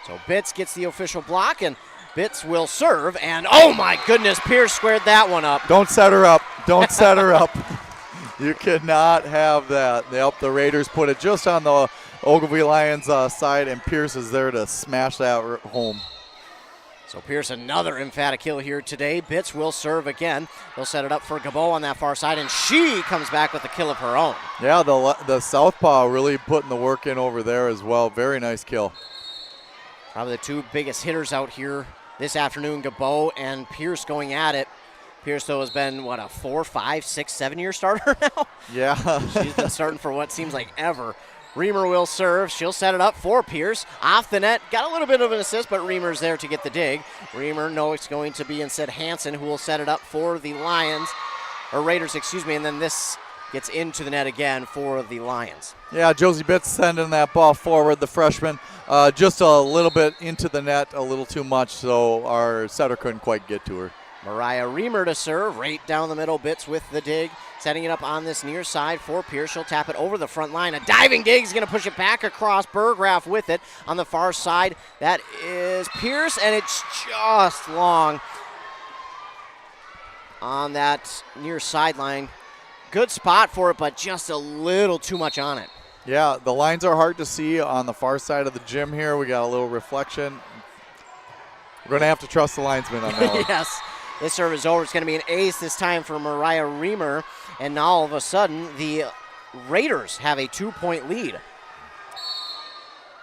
So Bitts gets the official block, and Bitts will serve, and oh my goodness, Pierce squared that one up. Don't set her up. Don't set her up. You cannot have that. Yep, the Raiders put it just on the Ogilvie Lions side, and Pierce is there to smash that home. So Pierce, another emphatic kill here today. Bitts will serve again. They'll set it up for Gabo on that far side, and she comes back with a kill of her own. Yeah, the southpaw really putting the work in over there as well. Very nice kill. Probably the two biggest hitters out here this afternoon, Gabo and Pierce going at it. Pierce, though, has been, a 4, 5, 6, 7-year starter now? Yeah. She's been starting for what seems like ever. Reamer will serve. She'll set it up for Pierce. Off the net. Got a little bit of an assist, but Reamer's there to get the dig. Reamer, no, it's going to be instead Hansen, who will set it up for the Raiders, and then this gets into the net again for the Lions. Yeah, Josie Bitts sending that ball forward, the freshman. Just a little bit into the net, a little too much, so our setter couldn't quite get to her. Mariah Reamer to serve, right down the middle, Bitts with the dig. Setting it up on this near side for Pierce. She'll tap it over the front line. A diving dig is going to push it back across. Burgraff with it on the far side. That is Pierce, and it's just long on that near sideline. Good spot for it, but just a little too much on it. Yeah, the lines are hard to see on the far side of the gym here. We got a little reflection. We're going to have to trust the linesman on that one. Yes. This serve is over. It's going to be an ace this time for Mariah Reamer. And now all of a sudden, the Raiders have a 2-point lead.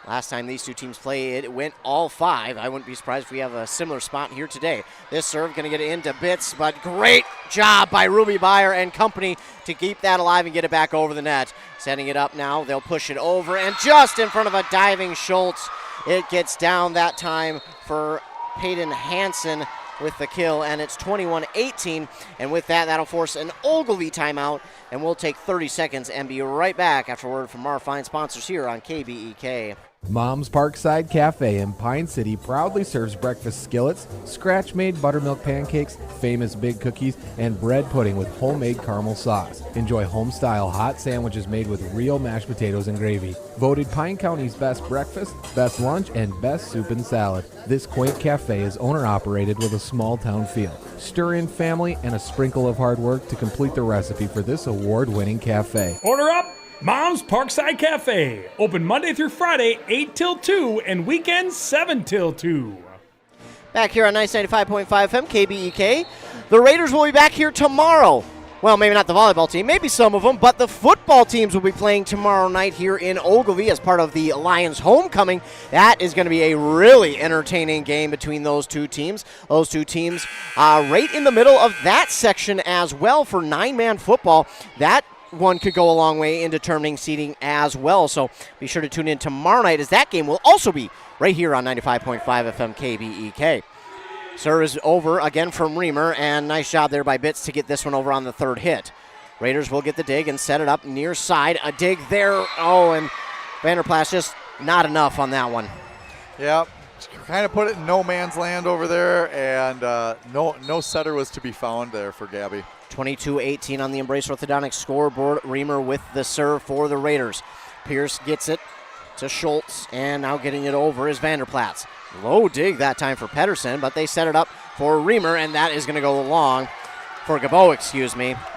Last time these two teams played, it went all 5. I wouldn't be surprised if we have a similar spot here today. This serve going to get it into Bitts, but great job by Ruby Byer and company to keep that alive and get it back over the net. Setting it up now. They'll push it over, and just in front of a diving Schultz, it gets down that time for Peyton Hansen with the kill, and it's 21-18. And with that, that'll force an Ogilvie timeout, and we'll take 30 seconds and be right back after word from our fine sponsors here on KBEK. Mom's Parkside Cafe in Pine City proudly serves breakfast skillets, scratch-made buttermilk pancakes, famous big cookies, and bread pudding with homemade caramel sauce. Enjoy home-style hot sandwiches made with real mashed potatoes and gravy. Voted Pine County's best breakfast, best lunch, and best soup and salad. This quaint cafe is owner-operated with a small-town feel. Stir in family and a sprinkle of hard work to complete the recipe for this award-winning cafe. Order up! Mom's Parkside Cafe. Open Monday through Friday, 8 till 2, and weekends, 7 till 2. Back here on 95.5 FM, KBEK. The Raiders will be back here tomorrow Well, maybe not the volleyball team, maybe some of them, but the football teams will be playing tomorrow night here in Ogilvie as part of the Lions homecoming. That is going to be a really entertaining game between those two teams. Those two teams right in the middle of that section as well for 9-man football. That one could go a long way in determining seeding as well. So be sure to tune in tomorrow night as that game will also be right here on 95.5 FM KBEK. Serve is over again from Reamer, and nice job there by Bitts to get this one over on the third hit. Raiders will get the dig and set it up near side. A dig there. Oh, and Vanderplas just not enough on that one. Yeah, kind of put it in no man's land over there, and no setter was to be found there for Gabby. 22-18 on the Embrace Orthodontics scoreboard. Reamer with the serve for the Raiders. Pierce gets it to Schultz, and now getting it over is Vanderplas. Low dig that time for Pedersen, but they set it up for Reamer, and that is going to go long for Gabo,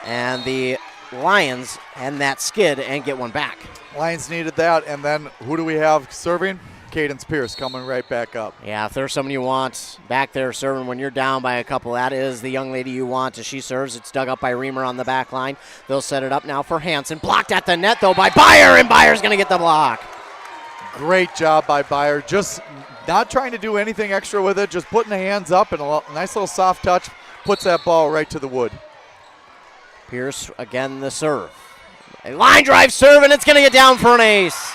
and the Lions end that skid and get one back. Lions needed that, and then who do we have serving? Cadence Pierce coming right back up. Yeah, if there's someone you want back there serving when you're down by a couple, that is the young lady you want as she serves. It's dug up by Reamer on the back line. They'll set it up now for Hansen. Blocked at the net, though, by Byer, and Byer's going to get the block. Great job by Byer. Just not trying to do anything extra with it, just putting the hands up, and a nice little soft touch puts that ball right to the wood. Pierce again the serve. A line drive serve, and it's going to get down for an ace.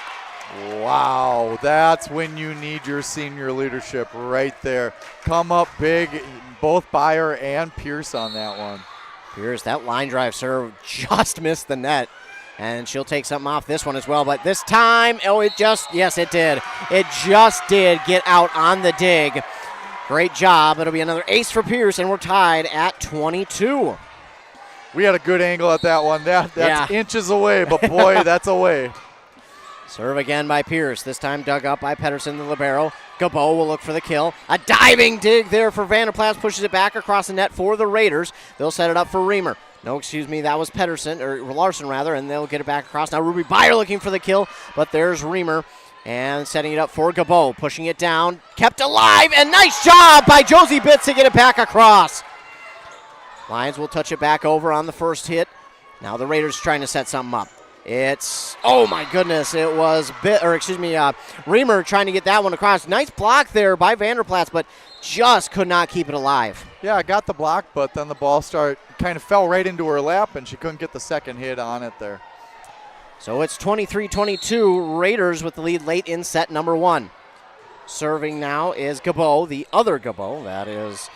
Wow, that's when you need your senior leadership right there. Come up big, both Byer and Pierce on that one. Pierce, that line drive serve just missed the net. And she'll take something off this one as well. But this time, yes, it did. It just did get out on the dig. Great job. It'll be another ace for Pierce, and we're tied at 22. We had a good angle at that one. That's inches away, but boy, that's away. Serve again by Pierce. This time dug up by Pedersen, the libero. Gabo will look for the kill. A diving dig there for Vanderplas. Pushes it back across the net for the Raiders. They'll set it up for Reamer. No, that was Pedersen, or Larson rather, and they'll get it back across. Now Ruby Byer looking for the kill, but there's Reamer, and setting it up for Gabo, pushing it down, kept alive, and nice job by Josie Bitts to get it back across. Lions will touch it back over on the first hit. Now the Raiders trying to set something up. Oh my goodness, it was Reamer trying to get that one across. Nice block there by Vanderplas, but just could not keep it alive. Yeah, I got the block, but then the ball kind of fell right into her lap, and she couldn't get the second hit on it there. So it's 23-22, Raiders with the lead late in set number one. Serving now is Gabo, the other Gabo, that is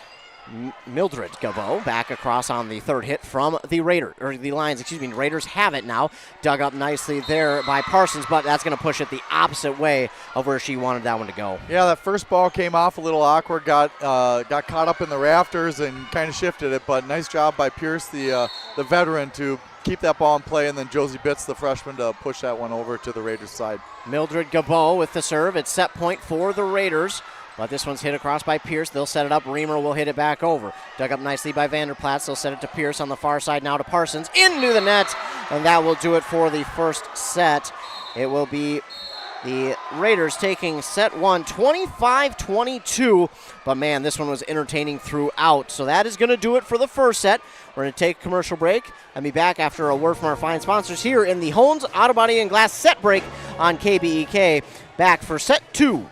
Mildred Gabo, back across on the third hit from the Lions. Raiders have it now. Dug up nicely there by Parsons, but that's going to push it the opposite way of where she wanted that one to go. Yeah, that first ball came off a little awkward, got caught up in the rafters and kind of shifted it, but nice job by Pierce, the veteran, to keep that ball in play, and then Josie Bitts, the freshman, to push that one over to the Raiders' side. Mildred Gabo with the serve. It's set point for the Raiders. But this one's hit across by Pierce. They'll set it up. Reamer will hit it back over. Dug up nicely by Vanderplas. They'll set it to Pierce on the far side now to Parsons. Into the net. And that will do it for the first set. It will be the Raiders taking set one, 25-22. But, man, this one was entertaining throughout. So that is going to do it for the first set. We're going to take a commercial break and be back after a word from our fine sponsors here in the Hones Auto Body and Glass set break on KBEK. Back for set two.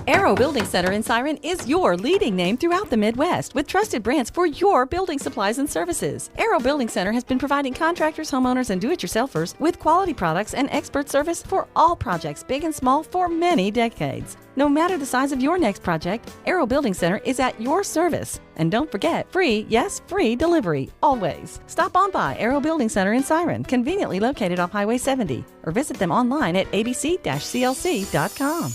Arrow Building Center in Siren is your leading name throughout the Midwest with trusted brands for your building supplies and services. Arrow Building Center has been providing contractors, homeowners, and do-it-yourselfers with quality products and expert service for all projects, big and small, for many decades. No matter the size of your next project, Arrow Building Center is at your service. And don't forget, free delivery, always. Stop on by Arrow Building Center in Siren, conveniently located off Highway 70, or visit them online at abc-clc.com.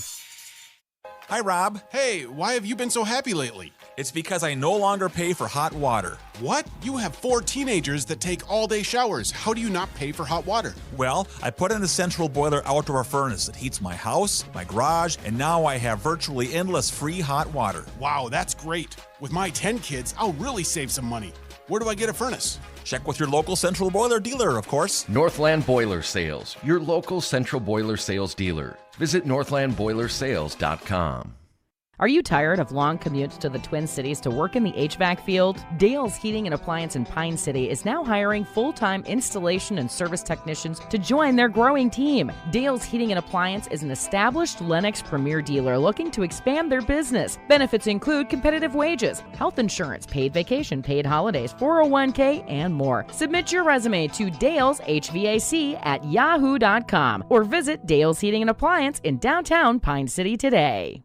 Hi, Rob. Hey, why have you been so happy lately? It's because I no longer pay for hot water. What? You have 4 teenagers that take all-day showers. How do you not pay for hot water? Well, I put in a central boiler outdoor furnace that heats my house, my garage, and now I have virtually endless free hot water. Wow, that's great. With my 10 kids, I'll really save some money. Where do I get a furnace? Check with your local central boiler dealer, of course. Northland Boiler Sales, your local central boiler sales dealer. Visit northlandboilersales.com. Are you tired of long commutes to the Twin Cities to work in the HVAC field? Dale's Heating and Appliance in Pine City is now hiring full-time installation and service technicians to join their growing team. Dale's Heating and Appliance is an established Lennox Premier dealer looking to expand their business. Benefits include competitive wages, health insurance, paid vacation, paid holidays, 401k, and more. Submit your resume to daleshvac@yahoo.com or visit Dale's Heating and Appliance in downtown Pine City today.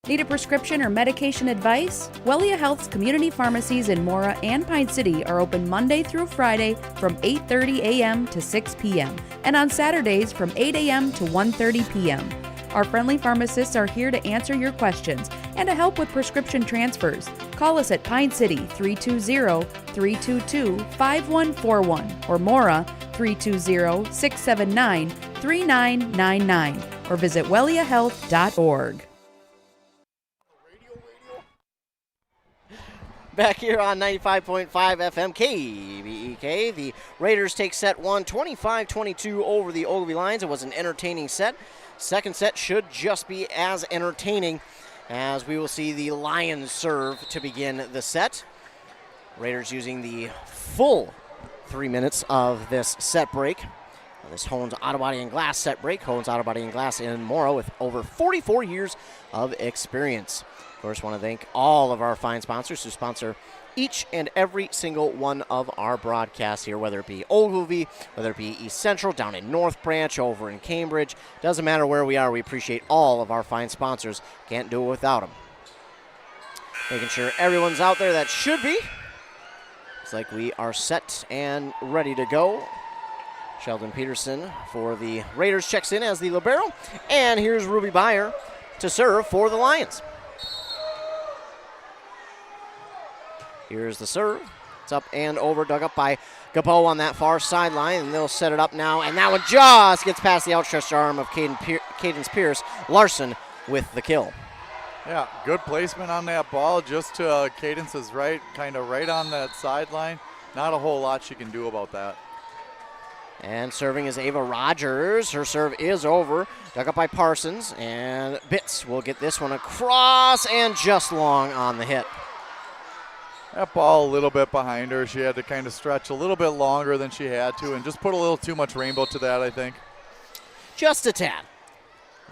Need a prescription or medication advice? Wellia Health's community pharmacies in Mora and Pine City are open Monday through Friday from 8:30 a.m. to 6 p.m. and on Saturdays from 8 a.m. to 1:30 p.m. Our friendly pharmacists are here to answer your questions and to help with prescription transfers. Call us at Pine City 320-322-5141 or Mora 320-679-3999 or visit welliahealth.org. Back here on 95.5 FM KBEK, the Raiders take set 1, 25-22 over the Ogilvie Lions. It was an entertaining set. Second set should just be as entertaining, as we will see the Lions serve to begin the set. Raiders using the full 3 minutes of this set break. This Hones Auto Body and Glass set break. Hones Auto Body and Glass in Mora with over 44 years of experience. Of course, want to thank all of our fine sponsors who sponsor each and every single one of our broadcasts here, whether it be Ogilvie, whether it be East Central, down in North Branch, over in Cambridge. Doesn't matter where we are, we appreciate all of our fine sponsors. Can't do it without them. Making sure everyone's out there that should be. Looks like we are set and ready to go. Sheldon Peterson for the Raiders checks in as the libero. And here's Ruby Byer to serve for the Lions. Here's the serve. It's up and over, dug up by Gabo on that far sideline, and they'll set it up now. And that one just gets past the outstretched arm of Cadence Pierce. Larson with the kill. Yeah, good placement on that ball. Just to Cadence's right, kind of right on that sideline. Not a whole lot she can do about that. And serving is Ava Rogers. Her serve is over. Dug up by Parsons, and Bitts will get this one across and just long on the hit. That ball a little bit behind her. She had to kind of stretch a little bit longer than she had to and just put a little too much rainbow to that, I think. Just a tad.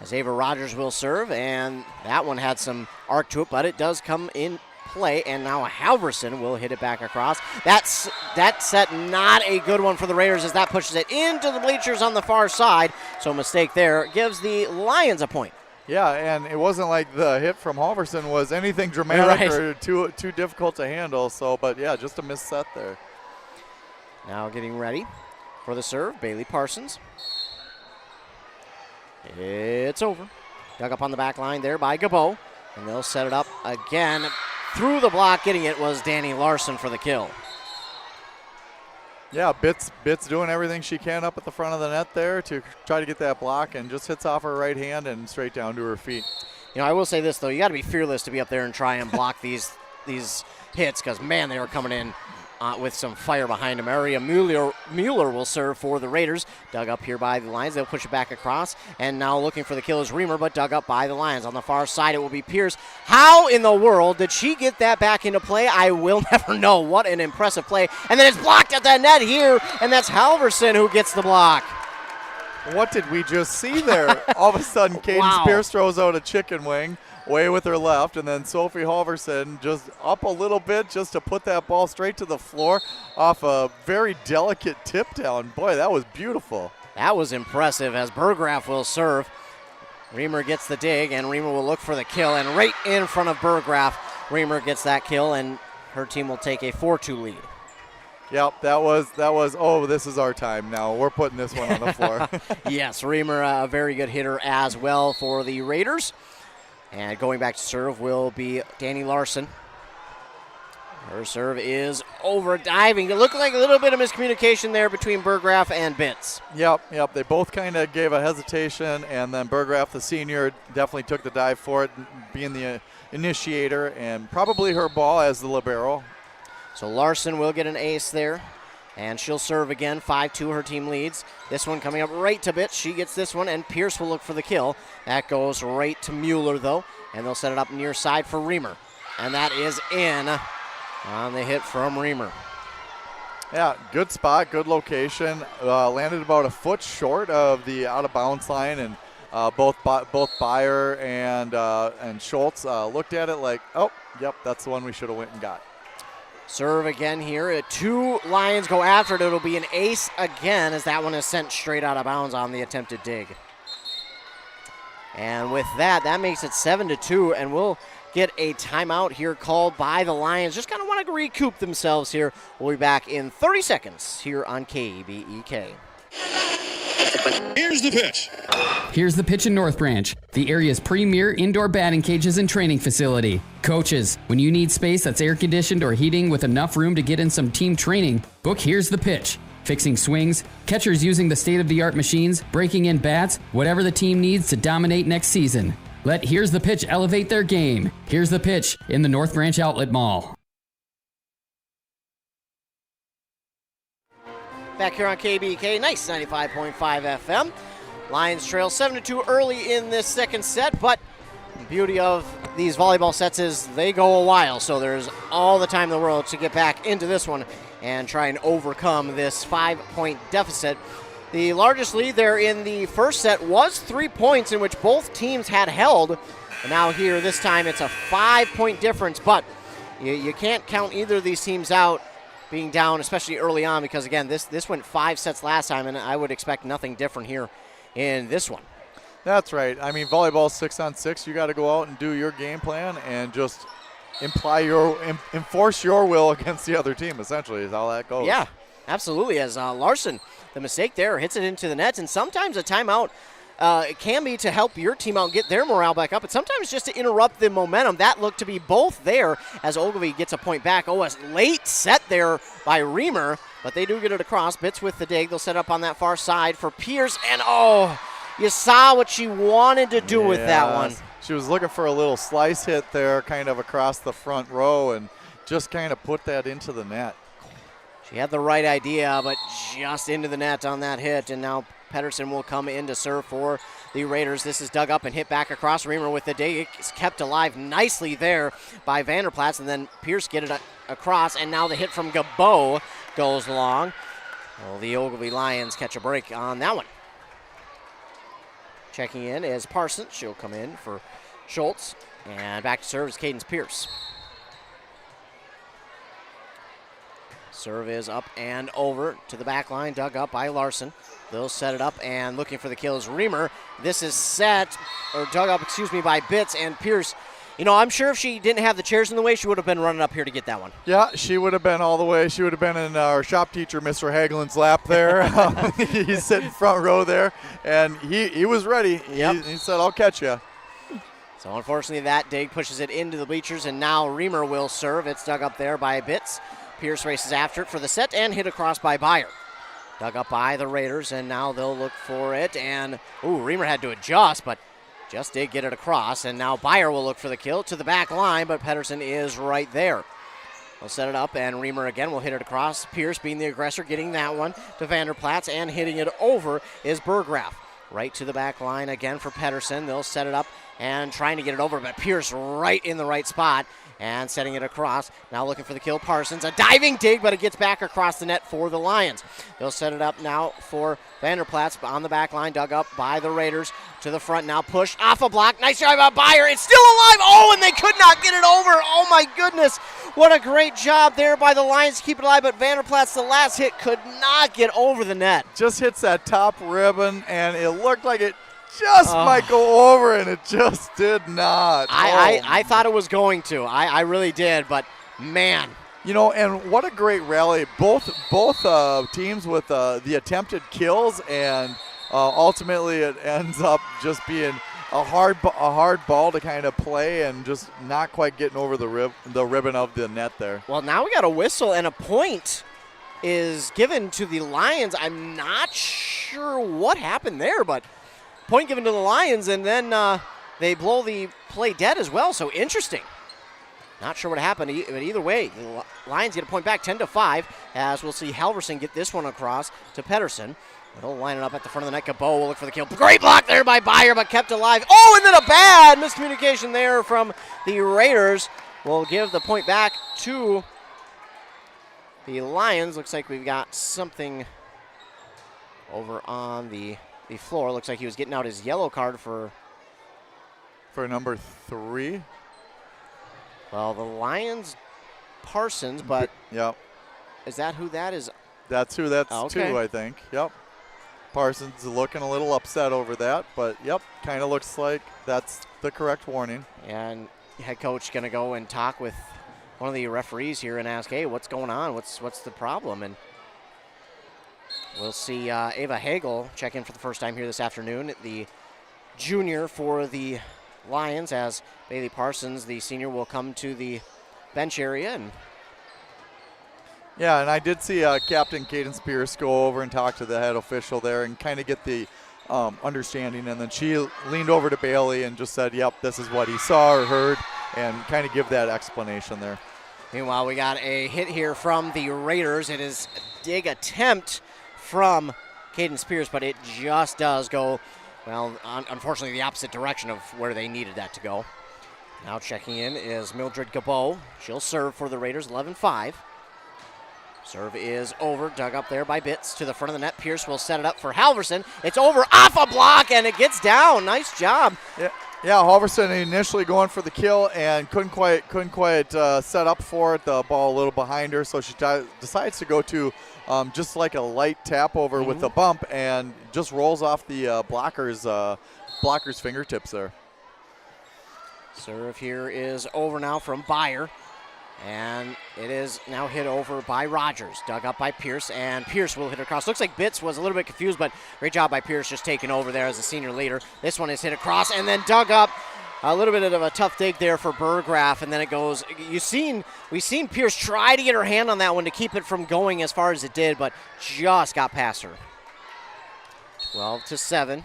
As Ava Rogers will serve, and that one had some arc to it, but it does come in play, and now Halverson will hit it back across. That set not a good one for the Raiders as that pushes it into the bleachers on the far side. So a mistake there gives the Lions a point. Yeah, and it wasn't like the hit from Halverson was anything dramatic or too difficult to handle. So, but yeah, just a missed set there. Now getting ready for the serve, Bailey Parsons. It's over. Dug up on the back line there by Gabo, and they'll set it up again. Through the block, getting it was Danny Larson for the kill. Yeah, Bitts doing everything she can up at the front of the net there to try to get that block, and just hits off her right hand and straight down to her feet. You know, I will say this, though. You got to be fearless to be up there and try and block these hits because, man, they were coming in with some fire behind them. Aria Mueller will serve for the Raiders. Dug up here by the Lions. They'll push it back across. And now looking for the kill is Reamer, but dug up by the Lions. On the far side, it will be Pierce. How in the world did she get that back into play? I will never know. What an impressive play. And then it's blocked at the net here, and that's Halverson who gets the block. What did we just see there? All of a sudden, Cadence Pierce throws out a chicken wing. Way with her left, and then Sophie Halverson just up a little bit just to put that ball straight to the floor off a very delicate tip down. Boy, that was beautiful. That was impressive as Burgraff will serve. Reamer gets the dig, and Reamer will look for the kill, and right in front of Burgraff, Reamer gets that kill, and her team will take a 4-2 lead. Yep, that was, oh, this is our time now. We're putting this one on the floor. Yes, Reamer, a very good hitter as well for the Raiders. And going back to serve will be Danny Larson. Her serve is over diving. It looked like a little bit of miscommunication there between Burgraff and Bitts. Yep. They both kind of gave a hesitation, and then Burgraff, the senior, definitely took the dive for it, being the initiator, and probably her ball as the libero. So Larson will get an ace there. And she'll serve again, 5-2, her team leads. This one coming up right to Bitz. She gets this one, and Pierce will look for the kill. That goes right to Mueller, though, and they'll set it up near side for Reamer. And that is in on the hit from Reamer. Yeah, good spot, good location. Landed about a foot short of the out-of-bounds line, and both Byer and Schultz looked at it like, oh, yep, that's the one we should have went and got. Serve again here. 2 Lions go after it. It'll be an ace again as that one is sent straight out of bounds on the attempted dig. And with that makes it 7-2, and we'll get a timeout here called by the Lions. Just kind of want to recoup themselves here. We'll be back in 30 seconds here on KBEK. Here's the pitch. Here's the pitch in North Branch, the area's premier indoor batting cages and training facility. Coaches, when you need space that's air conditioned or heating with enough room to get in some team training, book Here's the Pitch. Fixing swings, catchers using the state-of-the-art machines, breaking in bats, whatever the team needs to dominate next season. Let Here's the Pitch elevate their game. Here's the Pitch in the North Branch Outlet Mall. Back here on KBK, nice 95.5 FM. Lions trail 7-2 early in this second set, but the beauty of these volleyball sets is they go a while, so there's all the time in the world to get back into this one and try and overcome this 5-point deficit. The largest lead there in the first set was 3 points, in which both teams had held. And now here, this time, it's a 5-point difference, but you can't count either of these teams out being down, especially early on, because again, this went 5 sets last time, and I would expect nothing different here in this one. That's right. I mean, volleyball 6-on-6. You got to go out and do your game plan and just enforce your will against the other team. Essentially, is how that goes. Yeah, absolutely. As Larson, the mistake there, hits it into the nets, and sometimes a timeout it can be to help your team out and get their morale back up, but sometimes just to interrupt the momentum. That looked to be both there as Ogilvie gets a point back. Oh, a late set there by Reamer, but they do get it across. Bitz with the dig. They'll set up on that far side for Pierce, and oh, you saw what she wanted to do with that one. She was looking for a little slice hit there, kind of across the front row, and just kind of put that into the net. She had the right idea, but just into the net on that hit, and now Pedersen will come in to serve for the Raiders. This is dug up and hit back across. Reamer with the dig. It's kept alive nicely there by Vanderplatz, and then Pierce get it across, and now the hit from Gabot goes long. Well, the Ogilvie Lions catch a break on that one. Checking in is Parsons. She'll come in for Schultz, and back to serve is Cadence Pierce. Serve is up and over to the back line, dug up by Larson. They'll set it up, and looking for the kill is Reamer. This is dug up, by Bitz, and Pierce. You know, I'm sure if she didn't have the chairs in the way, she would have been running up here to get that one. Yeah, she would have been all the way. She would have been in our shop teacher, Mr. Hagelin's lap there. He's sitting front row there, and he was ready. Yep. He said, I'll catch you. So unfortunately, that dig pushes it into the bleachers, and now Reamer will serve. It's dug up there by Bitz. Pierce races after it for the set and hit across by Byer. Dug up by the Raiders, and now they'll look for it. And, Reamer had to adjust, but just did get it across. And now Byer will look for the kill to the back line, but Pedersen is right there. They'll set it up, and Reamer again will hit it across. Pierce being the aggressor, getting that one to Vanderplatz, and hitting it over is Berggraf. Right to the back line again for Pedersen. They'll set it up and trying to get it over, but Pierce right in the right spot and setting it across. Now looking for the kill, Parsons. A diving dig, but it gets back across the net for the Lions. They'll set it up now for Vanderplatz on the back line, dug up by the Raiders to the front. Now push off a block. Nice drive out Byer. It's still alive. Oh, and they could not get it over. Oh, my goodness. What a great job there by the Lions to keep it alive, but Vanderplatz, the last hit, could not get over the net. Just hits that top ribbon, and it looked like it just might go over, and it just did not. I thought it was going to. I really did, but man. You know, and what a great rally. Both teams with the attempted kills, and ultimately it ends up just being a hard ball to kind of play and just not quite getting over the ribbon of the net there. Well, now we got a whistle, and a point is given to the Lions. I'm not sure what happened there, but point given to the Lions, and then they blow the play dead as well, so interesting. Not sure what happened, but either way, the Lions get a point back, 10-5, as we'll see Halverson get this one across to Pedersen. They'll line it up at the front of the net. Cabot will look for the kill. Great block there by Byer, but kept alive. Oh, and then a bad miscommunication there from the Raiders. Will give the point back to the Lions. Looks like we've got something over on the floor. Looks like he was getting out his yellow card for number 3. Well, the Lions, Parsons, but yep. Is that who that is? That's who that's okay. to, I think. Yep. Parsons looking a little upset over that, but yep, kind of looks like that's the correct warning. And head coach going to go and talk with one of the referees here and ask, hey, what's going on? What's the problem? And we'll see Ava Hagel check in for the first time here this afternoon, the junior for the Lions, as Bailey Parsons, the senior, will come to the bench area. And yeah, and I did see Captain Cadence Pierce go over and talk to the head official there and kind of get the understanding, and then she leaned over to Bailey and just said, yep, this is what he saw or heard, and kind of give that explanation there. Meanwhile, we got a hit here from the Raiders. It is a dig attempt from Cadence Pierce, but it just does go, well, unfortunately, the opposite direction of where they needed that to go. Now checking in is Mildred Cabot. She'll serve for the Raiders, 11-5. Serve is over, dug up there by Bitts to the front of the net. Pierce will set it up for Halverson. It's over off a block, and it gets down. Nice job. Yeah, Halverson initially going for the kill and couldn't quite set up for it. The ball a little behind her, so she decides to go to just like a light tap over with the bump, and just rolls off the blocker's fingertips there. Serve here is over now from Byer. And it is now hit over by Rogers, dug up by Pierce, and Pierce will hit across. Looks like Bitts was a little bit confused, but great job by Pierce just taking over there as a senior leader. This one is hit across and then dug up. A little bit of a tough dig there for Burgraff, and then it goes. We've seen Pierce try to get her hand on that one to keep it from going as far as it did, but just got past her. 12-7.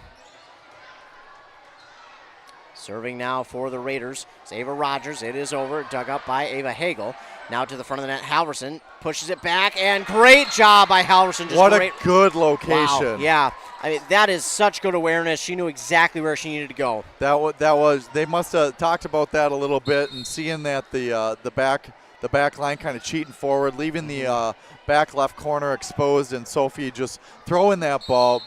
Serving now for the Raiders, it's Ava Rogers. It is over, dug up by Ava Hagel. Now to the front of the net, Halverson pushes it back, and great job by Halverson. What a good location. Wow. Yeah, I mean, that is such good awareness. She knew exactly where she needed to go. That was. They must have talked about that a little bit, and seeing that the back line kind of cheating forward, leaving the back left corner exposed, and Sophie just throwing that ball,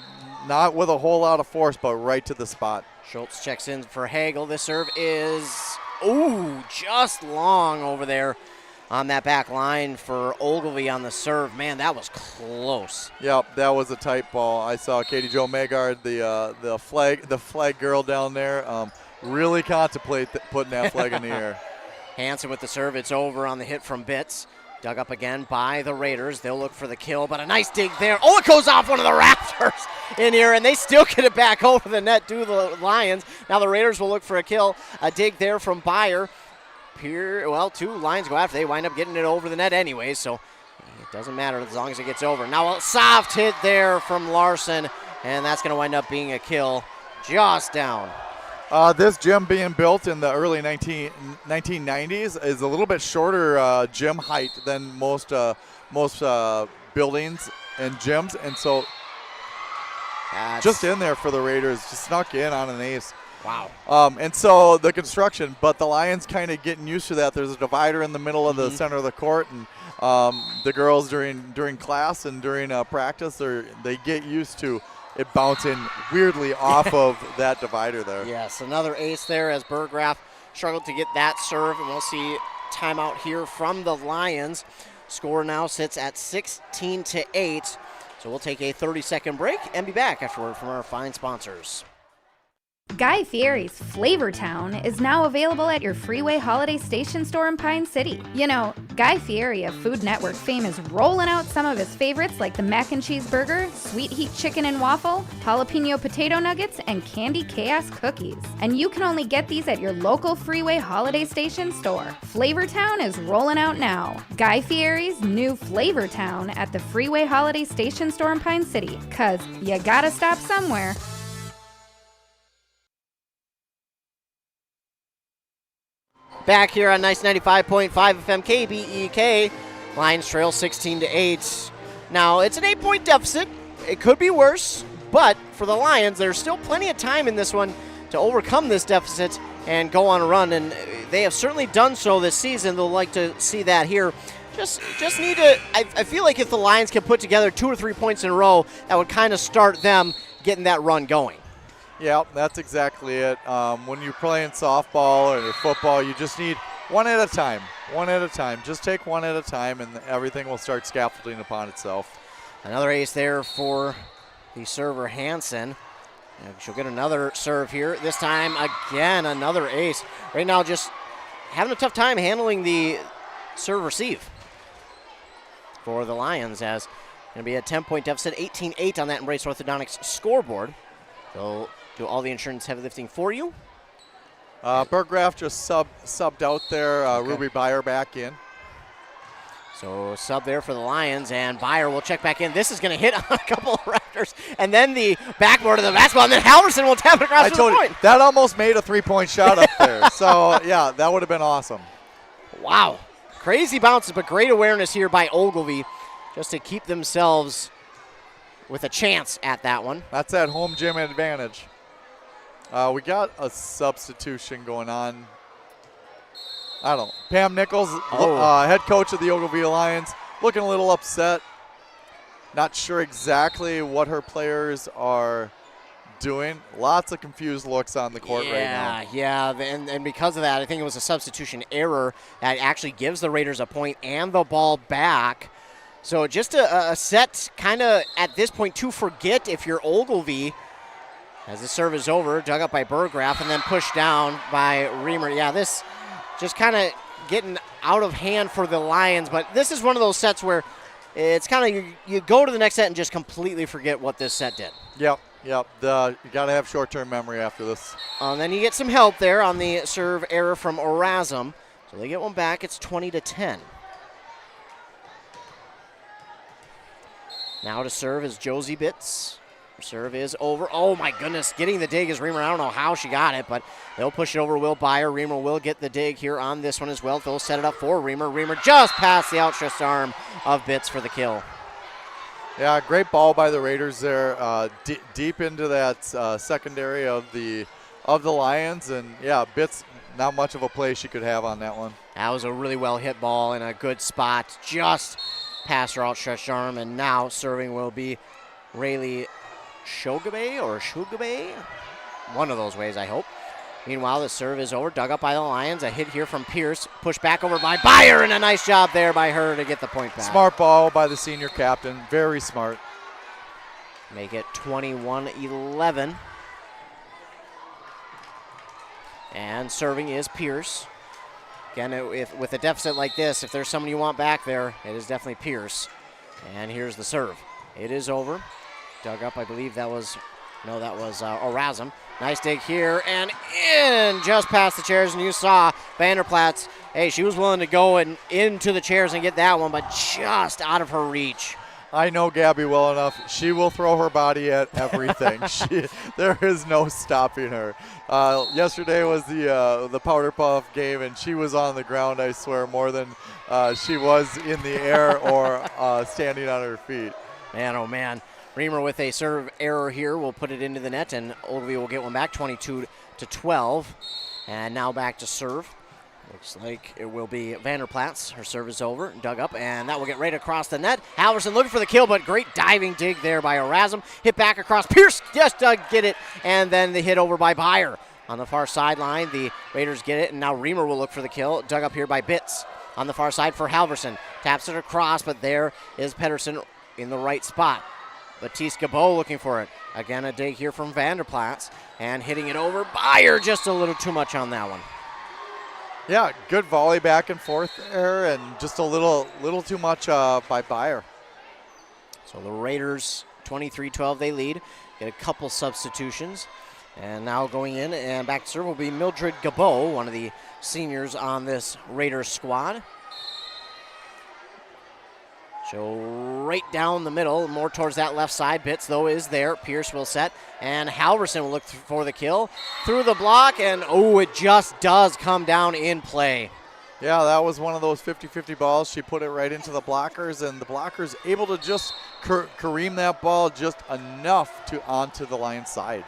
not with a whole lot of force, but right to the spot. Schultz checks in for Hagel. This serve is, just long over there on that back line for Ogilvie on the serve. Man, that was close. Yep, that was a tight ball. I saw Katie Jo Megard, the flag girl down there, really contemplate putting that flag in the air. Hansen with the serve. It's over on the hit from Bitts. Dug up again by the Raiders. They'll look for the kill, but a nice dig there. Oh, it goes off one of the rafters in here, and they still get it back over the net to the Lions. Now the Raiders will look for a kill. A dig there from Byer. Two Lions go after. They wind up getting it over the net anyway, so it doesn't matter as long as it gets over. Now a soft hit there from Larson, and that's going to wind up being a kill just down. This gym being built in the early 1990s is a little bit shorter gym height than most buildings and gyms, and so just in there for the Raiders, just snuck in on an ace. Wow. And so the construction, but the Lions kind of getting used to that. There's a divider in the middle of the center of the court, and the girls during class and during practice, they get used to it bouncing weirdly off of that divider there. Yes, another ace there as Burgraff struggled to get that serve, and we'll see timeout here from the Lions. Score now sits at 16-8. So we'll take a 30-second break and be back afterward from our fine sponsors. Guy Fieri's Flavor Town is now available at your Freeway Holiday Station store in Pine City. You know, Guy Fieri of Food Network fame is rolling out some of his favorites like the mac and cheese burger, sweet heat chicken and waffle, jalapeno potato nuggets, and candy chaos cookies. And you can only get these at your local Freeway Holiday Station store. Flavor Town is rolling out now. Guy Fieri's new Flavor Town at the Freeway Holiday Station store in Pine City. 'Cause you gotta stop somewhere. back here on Nice 95.5 FM KBEK. Lions trail 16-8. Now, it's an 8-point deficit. It could be worse, but for the Lions, there's still plenty of time in this one to overcome this deficit and go on a run, and they have certainly done so this season. They'll like to see that here. Just need to, I feel like if the Lions can put together 2 or 3 points in a row, that would kind of start them getting that run going. Yeah, that's exactly it. When you're playing softball or football, you just need one at a time. One at a time. Just take one at a time, and everything will start scaffolding upon itself. Another ace there for the server, Hansen. And she'll get another serve here. This time, again, another ace. Right now, just having a tough time handling the serve receive for the Lions, as going to be a 10-point deficit, 18-8 on that Embrace Orthodontics scoreboard. They'll do all the insurance heavy lifting for you. Burgraff just subbed out there. Okay. Ruby Byer back in. So sub there for the Lions, and Byer will check back in. This is going to hit on a couple of rafters, and then the backboard of the basketball, and then Halverson will tap it across to the point. That almost made a 3-point shot up there. So, yeah, that would have been awesome. Wow. Crazy bounces, but great awareness here by Ogilvie just to keep themselves with a chance at that one. That's that home gym advantage. We got a substitution going on. I don't know. Pam Nichols, head coach of the Ogilvie Lions, looking a little upset. Not sure exactly what her players are doing. Lots of confused looks on the court right now. Yeah, and because of that, I think it was a substitution error that actually gives the Raiders a point and the ball back. So just a set kind of at this point to forget if you're Ogilvie. As the serve is over, dug up by Burgraff and then pushed down by Reamer. Yeah, this just kind of getting out of hand for the Lions, but this is one of those sets where it's kind of you go to the next set and just completely forget what this set did. Yep. You got to have short-term memory after this. And then you get some help there on the serve error from Erasm. So they get one back. It's 20-10. Now to serve is Josie Bitts. Serve is over. Oh, my goodness. Getting the dig is Reamer. I don't know how she got it, but they'll push it over Will Byer. Reamer will get the dig here on this one as well. They'll set it up for Reamer. Reamer just past the outstretched arm of Bitts for the kill. Yeah, great ball by the Raiders there, deep into that secondary of the Lions. And, yeah, Bitts, not much of a play she could have on that one. That was a really well-hit ball in a good spot, just past her outstretched arm. And now serving will be Rayleigh Shogabe. One of those ways, I hope. Meanwhile, the serve is over, dug up by the Lions. A hit here from Pierce, pushed back over by Byer, and a nice job there by her to get the point back. Smart ball by the senior captain, very smart. Make it 21-11. And serving is Pierce. Again, with a deficit like this, if there's someone you want back there, it is definitely Pierce. And here's the serve. It is over. Dug up, I believe that was Erasm. Nice dig here and in just past the chairs, and you saw Vanderplatz. Hey, she was willing to go into the chairs and get that one, but just out of her reach. I know Gabby well enough. She will throw her body at everything. There is no stopping her. Yesterday was the Powder Puff game, and she was on the ground, I swear, more than she was in the air or standing on her feet. Man, oh man. Reamer with a serve error here will put it into the net, and Ogilvie will get one back, 22-12. And now back to serve. Looks like it will be Vanderplatz. Her serve is over, dug up, and that will get right across the net. Halverson looking for the kill, but great diving dig there by Erasm. Hit back across. Pierce just get it, and then the hit over by Byer. On the far sideline, the Raiders get it, and now Reamer will look for the kill. Dug up here by Bitts. On the far side for Halverson. Taps it across, but there is Pedersen in the right spot. Batiste Gabo looking for it. Again, a dig here from Vanderplatz. And hitting it over. Byer just a little too much on that one. Yeah, good volley back and forth there, and just a little too much by Byer. So the Raiders, 23-12, they lead. Get a couple substitutions. And now going in and back to serve will be Mildred Gabo, one of the seniors on this Raiders squad. So right down the middle, more towards that left side. Bitts, though, is there. Pierce will set, and Halverson will look for the kill. Through the block, and it just does come down in play. Yeah, that was one of those 50-50 balls. She put it right into the blockers, and the blockers able to just careem that ball just enough to onto the Lions side.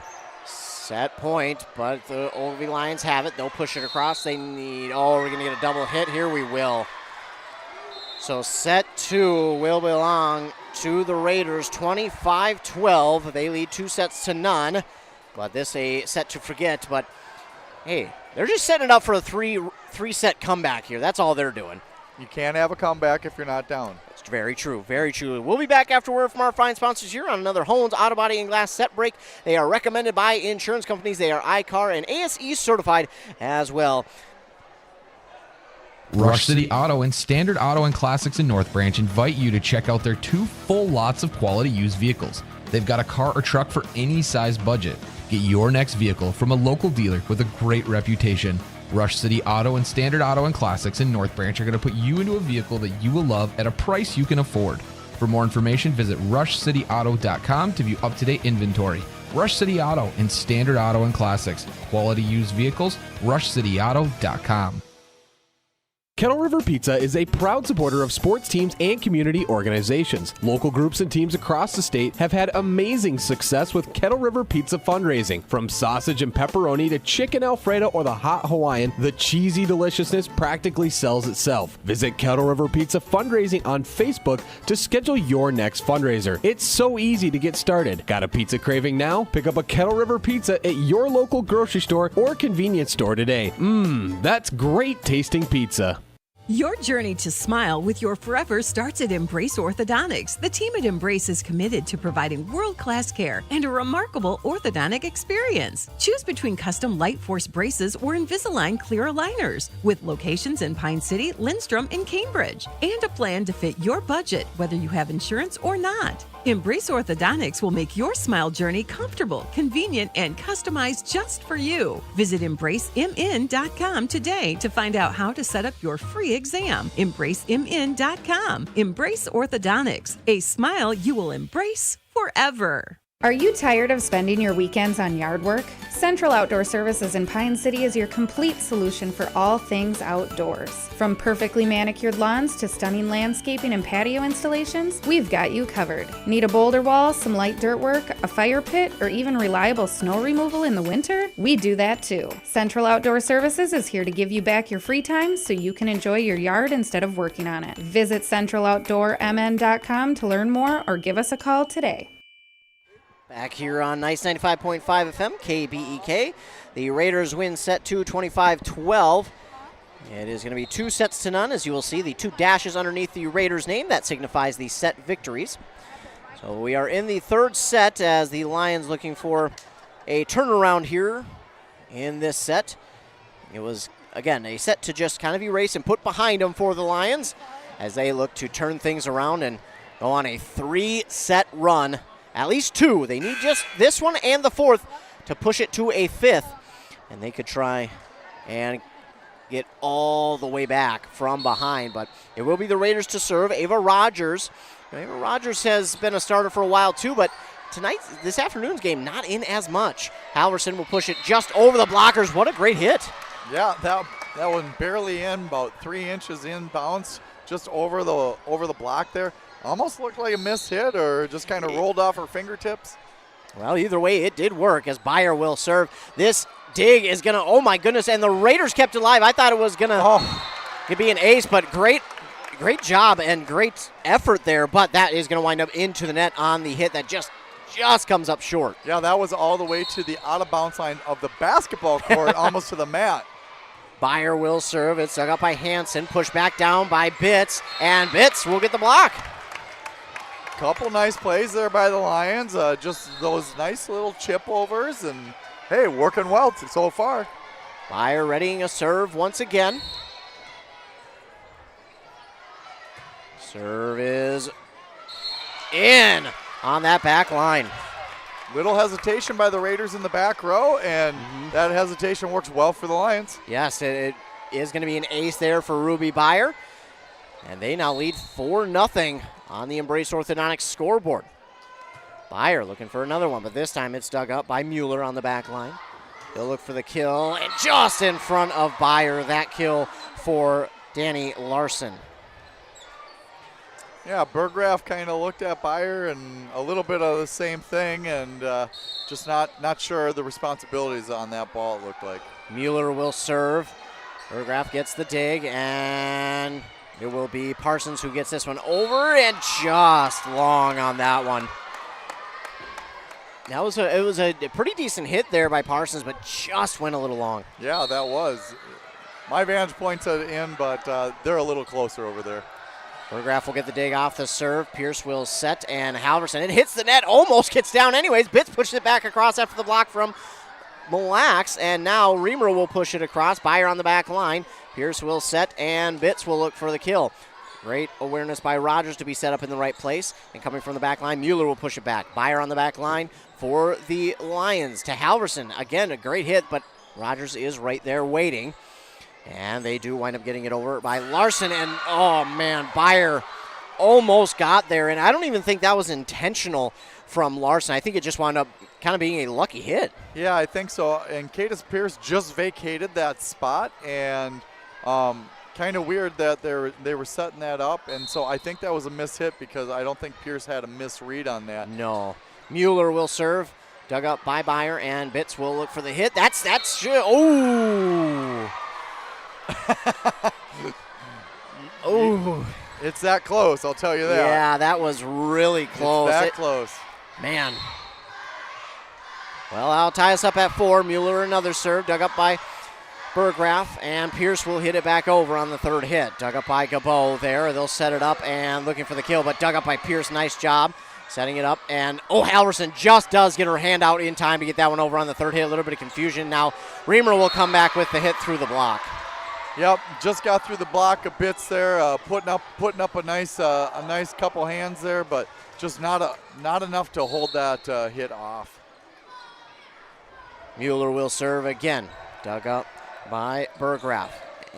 Set point, but the Ogilvie Lions have it. They'll push it across. They need, we're going to get a double hit here. We will. So set 2 will belong to the Raiders, 25-12. They lead 2 sets to none, but this a set to forget. But, hey, they're just setting it up for a three-set comeback here. That's all they're doing. You can't have a comeback if you're not down. It's very true, very true. We'll be back after word from our fine sponsors here on another Hones Auto Body and Glass set break. They are recommended by insurance companies. They are ICAR and ASE certified as well. Rush City Auto and Standard Auto and Classics in North Branch invite you to check out their 2 full lots of quality used vehicles. They've got a car or truck for any size budget. Get your next vehicle from a local dealer with a great reputation. Rush City Auto and Standard Auto and Classics in North Branch are going to put you into a vehicle that you will love at a price you can afford. For more information, visit rushcityauto.com to view up-to-date inventory. Rush City Auto and Standard Auto and Classics. Quality used vehicles, rushcityauto.com. Kettle River Pizza is a proud supporter of sports teams and community organizations. Local groups and teams across the state have had amazing success with Kettle River Pizza fundraising. From sausage and pepperoni to chicken Alfredo or the hot Hawaiian, the cheesy deliciousness practically sells itself. Visit Kettle River Pizza fundraising on Facebook to schedule your next fundraiser. It's so easy to get started. Got a pizza craving now? Pick up a Kettle River Pizza at your local grocery store or convenience store today. That's great tasting pizza. Your journey to smile with your forever starts at Embrace Orthodontics. The team at Embrace is committed to providing world-class care and a remarkable orthodontic experience. Choose between custom Light Force braces or Invisalign clear aligners with locations in Pine City, Lindstrom, and Cambridge, and a plan to fit your budget, whether you have insurance or not. Embrace Orthodontics will make your smile journey comfortable, convenient, and customized just for you. Visit EmbraceMN.com today to find out how to set up your free exam. EmbraceMN.com. Embrace Orthodontics, a smile you will embrace forever. Are you tired of spending your weekends on yard work? Central Outdoor Services in Pine City is your complete solution for all things outdoors. From perfectly manicured lawns to stunning landscaping and patio installations, we've got you covered. Need a boulder wall, some light dirt work, a fire pit, or even reliable snow removal in the winter? We do that too. Central Outdoor Services is here to give you back your free time so you can enjoy your yard instead of working on it. Visit centraloutdoormn.com to learn more or give us a call today. Back here on Nice 95.5 FM, KBEK. The Raiders win set 2, 25-12. It is going to be 2 sets to none, as you will see. The 2 dashes underneath the Raiders' name. That signifies the set victories. So we are in the 3rd set as the Lions looking for a turnaround here in this set. It was, again, a set to just kind of erase and put behind them for the Lions as they look to turn things around and go on a 3-set run. At least 2. They need just this one and the 4th to push it to a 5th. And they could try and get all the way back from behind. But it will be the Raiders to serve. Ava Rogers. Ava Rogers has been a starter for a while too, but this afternoon's game, not in as much. Halverson will push it just over the blockers. What a great hit. Yeah, that one barely in, about 3 inches in bounce, just over the block there. Almost looked like a missed hit or just kind of rolled off her fingertips. Well, either way, it did work as Byer will serve. This dig is going to, oh my goodness, and the Raiders kept it alive. I thought it was going to be an ace, but great job and great effort there, but that is going to wind up into the net on the hit that just comes up short. Yeah, that was all the way to the out-of-bounds line of the basketball court, almost to the mat. Byer will serve. It's dug up by Hansen, pushed back down by Bitts, and Bitts will get the block. Couple nice plays there by the Lions. Just those nice little chip overs, and hey, working well so far. Byer readying a serve once again. Serve is in on that back line. Little hesitation by the Raiders in the back row, and that hesitation works well for the Lions. Yes, it is going to be an ace there for Ruby Byer. And they now lead 4-0 on the Embrace Orthodontics scoreboard. Byer looking for another one, but this time it's dug up by Mueller on the back line. He'll look for the kill, and just in front of Byer, that kill for Danny Larson. Yeah, Burgraff kind of looked at Byer and a little bit of the same thing, and just not sure the responsibilities on that ball, it looked like. Mueller will serve. Burgraff gets the dig, and it will be Parsons who gets this one over, and just long on that one. It was a pretty decent hit there by Parsons, but just went a little long. Yeah, that was. My vantage point said in, but they're a little closer over there. Burgraff will get the dig off the serve. Pierce will set, and Halverson. It hits the net, almost gets down anyways. Bitts pushes it back across after the block from Mille, and now Reamer will push it across. Byer on the back line. Pierce will set, and Bitts will look for the kill. Great awareness by Rogers to be set up in the right place. And coming from the back line, Mueller will push it back. Byer on the back line for the Lions to Halverson. Again, a great hit, but Rogers is right there waiting. And they do wind up getting it over by Larson. And, oh, man, Byer almost got there. And I don't even think that was intentional from Larson. I think it just wound up kind of being a lucky hit. Yeah, I think so. And Cadis Pierce just vacated that spot. And kind of weird that they were setting that up. And so I think that was a mishit because I don't think Pierce had a misread on that. No. Mueller will serve. Dug up by Byer, and Bitts will look for the hit. That's oh. Oh, it's that close, I'll tell you that. Yeah, that was really close. It's close. Man. Well, I'll tie us up at 4. Mueller another serve, dug up by Burgraff, and Pierce will hit it back over on the third hit. Dug up by Gabot there. They'll set it up and looking for the kill, but dug up by Pierce. Nice job setting it up. And, Halverson just does get her hand out in time to get that one over on the third hit. A little bit of confusion. Now, Reamer will come back with the hit through the block. Yep, just got through the block of Bitts there, putting up a nice couple hands there, but just not enough to hold that hit off. Mueller will serve again. Dug up by Burgraff.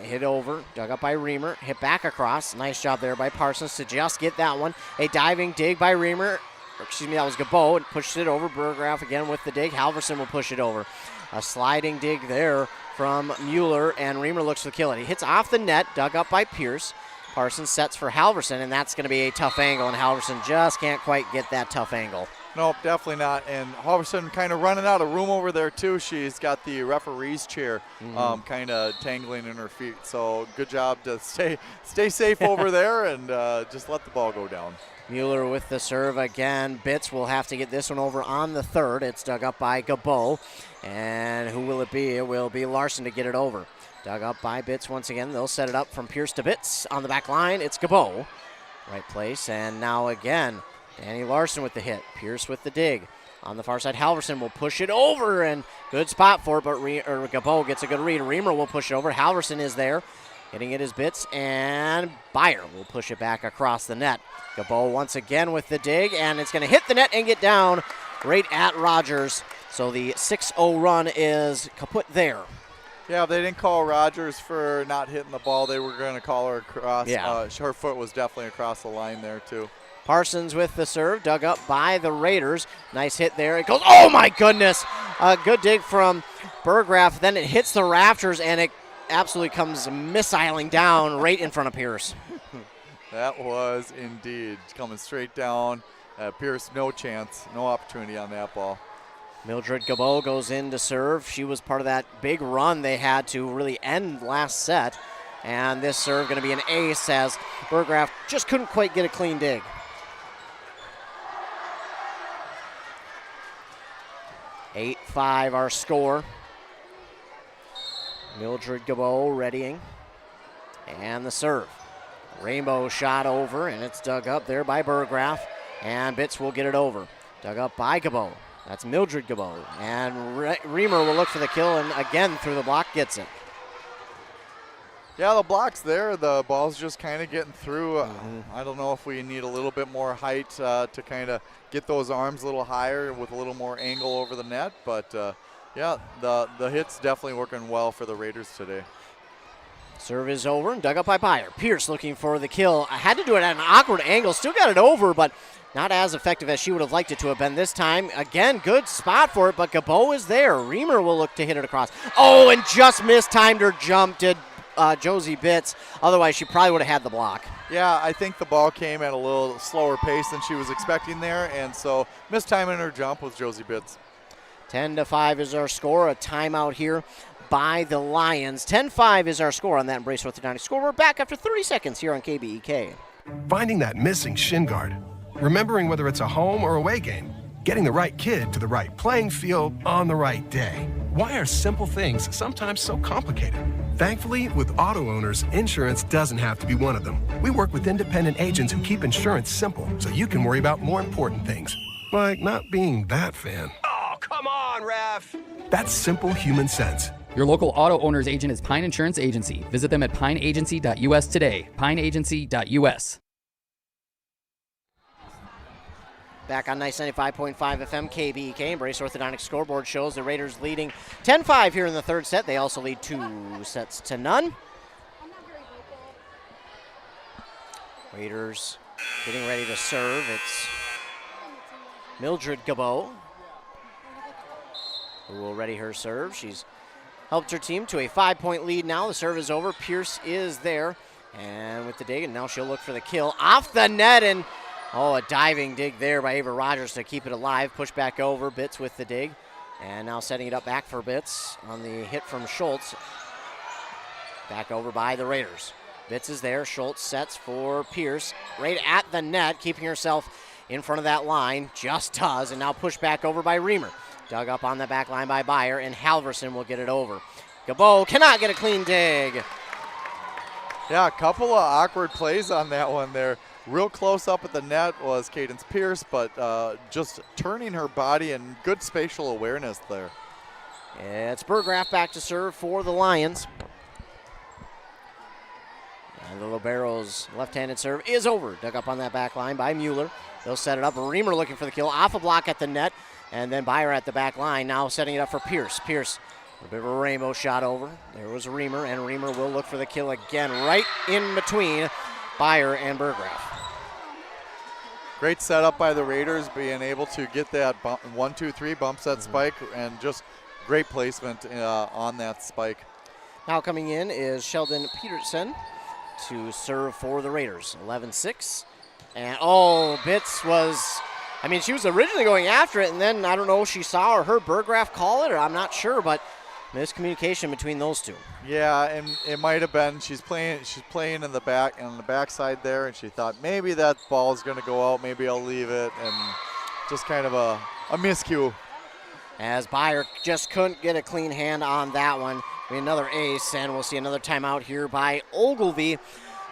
Hit over, dug up by Reamer, hit back across. Nice job there by Parsons to just get that one. A diving dig by Reamer. That was Gabot, and pushed it over. Burgraff again with the dig. Halverson will push it over. A sliding dig there from Mueller, and Reamer looks for the kill. He hits off the net, dug up by Pierce. Parsons sets for Halverson, and that's going to be a tough angle, and Halverson just can't quite get that tough angle. Nope, definitely not. And Halverson kind of running out of room over there, too. She's got the referee's chair kind of tangling in her feet. So good job to stay safe over there and just let the ball go down. Mueller with the serve again. Bitts will have to get this one over on the third. It's dug up by Gabot. And who will it be? It will be Larson to get it over. Dug up by Bitts once again. They'll set it up from Pierce to Bitts. On the back line, it's Gabot. Right place. And now again, Danny Larson with the hit. Pierce with the dig. On the far side, Halverson will push it over. And good spot for it, but Gabot gets a good read. Reamer will push it over. Halverson is there. Hitting it is Bitts, and Byer will push it back across the net. Gabot once again with the dig, and it's going to hit the net and get down right at Rogers. So the 6-0 run is kaput there. Yeah, they didn't call Rogers for not hitting the ball. They were going to call her across. Yeah. Her foot was definitely across the line there, too. Parsons with the serve, dug up by the Raiders. Nice hit there. It goes, oh my goodness! A good dig from Burgraff. Then it hits the rafters, and it absolutely comes missiling down right in front of Pierce. That was indeed coming straight down. Pierce, no chance, no opportunity on that ball. Mildred Gabot goes in to serve. She was part of that big run they had to really end last set. And this serve going to be an ace as Burgraff just couldn't quite get a clean dig. (8-5) our score. Mildred Gabot readying. And the serve. Rainbow shot over, and it's dug up there by Burgraff. And Bitts will get it over. Dug up by Gabot. That's Mildred Gabot. And Reamer will look for the kill, and again through the block gets it. Yeah, the block's there. The ball's just kind of getting through. I don't know if we need a little bit more height to kind of get those arms a little higher with a little more angle over the net. But, yeah, the hit's definitely working well for the Raiders today. Serve is over and dug up by Byer. Pierce looking for the kill. I had to do it at an awkward angle. Still got it over, but not as effective as she would have liked it to have been this time. Again, good spot for it, but Gabo is there. Reamer will look to hit it across. Oh, and just mistimed her jump, did Josie Bitts. Otherwise, she probably would have had the block. Yeah, I think the ball came at a little slower pace than she was expecting there, and so mistiming her jump was Josie Bitts. 10-5 is our score. A timeout here by the Lions. 10-5 is our score on that Embrace Orthodontics score. We're back after 30 seconds here on KBEK. Finding that missing shin guard. Remembering whether it's a home or away game. Getting the right kid to the right playing field on the right day. Why are simple things sometimes so complicated? Thankfully, with auto owners, insurance doesn't have to be one of them. We work with independent agents who keep insurance simple so you can worry about more important things. Like not being that fan. Oh, come on, ref! That's simple human sense. Your local auto owner's agent is Pine Insurance Agency. Visit them at pineagency.us today. pineagency.us. Back on Nice 95.5 FM KBEK. Embrace Orthodontics scoreboard shows the Raiders leading 10-5 here in the third set. They also lead 2-0. Raiders getting ready to serve. It's Mildred Gabo who will ready her serve. She's helped her team to a 5-point lead now. The serve is over. Pierce is there. And with the dig, and now she'll look for the kill. Off the net, and a diving dig there by Ava Rogers to keep it alive. Push back over. Bitts with the dig. And now setting it up back for Bitts on the hit from Schultz. Back over by the Raiders. Bitts is there. Schultz sets for Pierce. Right at the net, keeping herself in front of that line. Just does. And now push back over by Reamer. Dug up on the back line by Byer, and Halverson will get it over. Gabo cannot get a clean dig. Yeah, a couple of awkward plays on that one there. Real close up at the net was Cadence Pierce, but just turning her body and good spatial awareness there. It's Burgraff back to serve for the Lions. And the Libero's left-handed serve is over. Dug up on that back line by Mueller. They'll set it up. Reamer looking for the kill. Off a block at the net. And then Byer at the back line. Now setting it up for Pierce. Pierce, a bit of a rainbow shot over. There was Reamer, and Reamer will look for the kill again right in between Byer and Burgraff. Great setup by the Raiders, being able to get that 1-2-3 bump set spike, and just great placement on that spike. Now coming in is Sheldon Peterson to serve for the Raiders. 11-6. And Bitts was, she was originally going after it, and then I don't know if she saw or heard Burgraff call it, or I'm not sure, but miscommunication between those two. Yeah, and it might have been she's playing in the back on the backside there, and she thought maybe that ball is going to go out, maybe I'll leave it, and just kind of a miscue. As Byer just couldn't get a clean hand on that one. Another ace, and we'll see another timeout here by Ogilvie.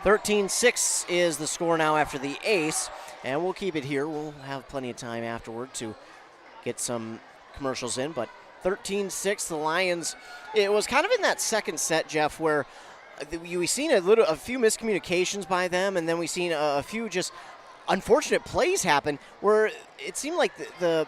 13-6 is the score now after the ace, and we'll keep it here. We'll have plenty of time afterward to get some commercials in, but 13-6, the Lions. It was kind of in that second set, Jeff, where we seen a few miscommunications by them, and then we seen a few just unfortunate plays happen where it seemed like the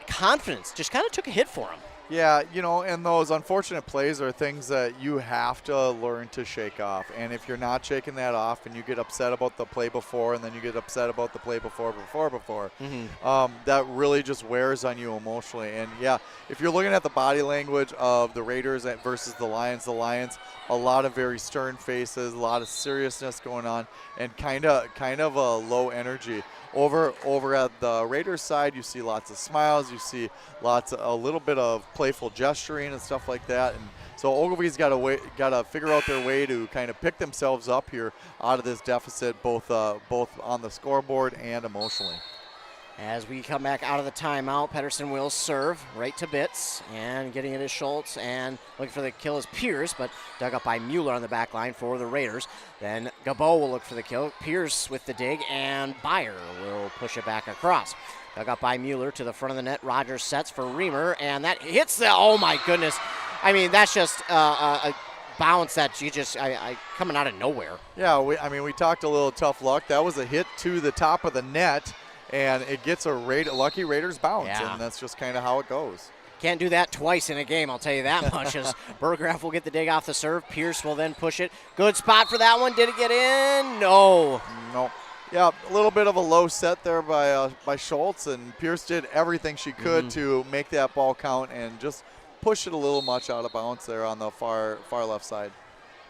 confidence just kind of took a hit for them. Yeah, and those unfortunate plays are things that you have to learn to shake off. And if you're not shaking that off and you get upset about the play before, and then you get upset about the play before, that really just wears on you emotionally. And yeah, if you're looking at the body language of the Raiders versus the Lions, a lot of very stern faces, a lot of seriousness going on, and kind of a low energy. Over at the Raiders side, you see lots of smiles. You see a little bit of playful gesturing and stuff like that. And so Ogilvie's got to figure out their way to kind of pick themselves up here out of this deficit, both on the scoreboard and emotionally. As we come back out of the timeout, Pedersen will serve right to Bitts, and getting it is Schultz, and looking for the kill is Pierce, but dug up by Mueller on the back line for the Raiders. Then Gabo will look for the kill. Pierce with the dig, and Byer will push it back across. Dug up by Mueller to the front of the net. Rogers sets for Reamer, and that hits the, oh my goodness. That's just a bounce that you just coming out of nowhere. Yeah, we talked a little tough luck. That was a hit to the top of the net, and it gets a lucky Raiders bounce, and that's just kind of how it goes. Can't do that twice in a game, I'll tell you that much, as Burgraff will get the dig off the serve. Pierce will then push it. Good spot for that one. Did it get in? No. No. Yeah, a little bit of a low set there by Schultz, and Pierce did everything she could to make that ball count and just push it a little much out of bounds there on the far left side.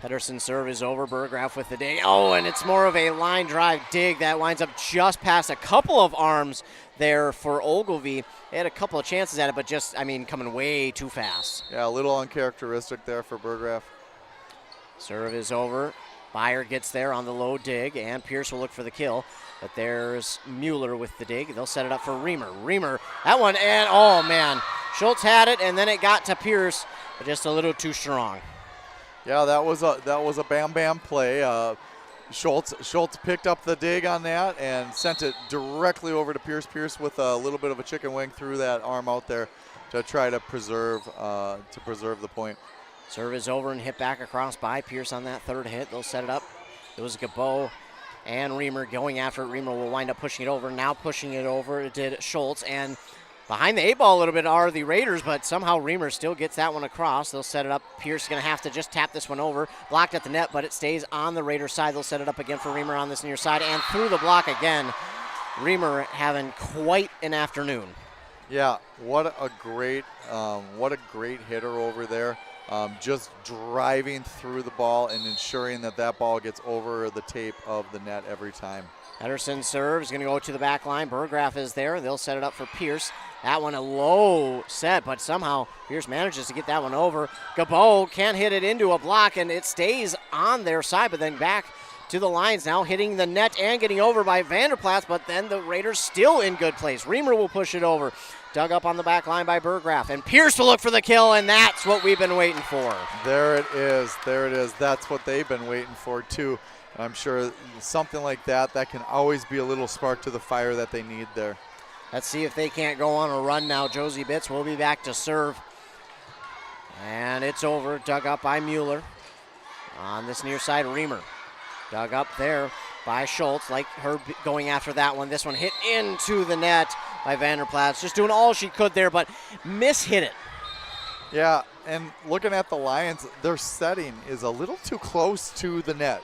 Pedersen's serve is over. Burgraff with the dig. Oh, and it's more of a line drive dig that winds up just past a couple of arms there for Ogilvie. They had a couple of chances at it, but just, coming way too fast. Yeah, a little uncharacteristic there for Burgraff. Serve is over. Byer gets there on the low dig, and Pierce will look for the kill. But there's Mueller with the dig. They'll set it up for Reamer. Reamer, that one, and oh, man. Schultz had it, and then it got to Pierce, but just a little too strong. Yeah, that was a bam play. Schultz picked up the dig on that and sent it directly over to Pierce. Pierce with a little bit of a chicken wing through that arm out there to try to preserve the point. Serve is over and hit back across by Pierce on that third hit. They'll set it up. It was Gabo and Reamer going after it. Reamer will wind up pushing it over. Now pushing it over, it did Schultz. And behind the 8-ball a little bit are the Raiders, but somehow Reamer still gets that one across. They'll set it up. Pierce is going to have to just tap this one over. Blocked at the net, but it stays on the Raiders side. They'll set it up again for Reamer on this near side and through the block again. Reamer having quite an afternoon. Yeah, what a great hitter over there. Just driving through the ball and ensuring that ball gets over the tape of the net every time. Pedersen serves, going to go to the back line. Burgraff is there. They'll set it up for Pierce. That one a low set, but somehow Pierce manages to get that one over. Gabo can't hit it into a block, and it stays on their side, but then back to the lines now, hitting the net and getting over by Vanderplatz, but then the Raiders still in good place. Reamer will push it over. Dug up on the back line by Burgraff, and Pierce will look for the kill, and that's what we've been waiting for. There it is. That's what they've been waiting for, too. I'm sure something like that can always be a little spark to the fire that they need there. Let's see if they can't go on a run now. Josie Bitts will be back to serve. And it's over, dug up by Mueller. On this near side, Reamer. Dug up there by Schultz, like her going after that one. This one hit into the net by Vanderplatz. Just doing all she could there, but mishit it. Yeah, and looking at the Lions, their setting is a little too close to the net.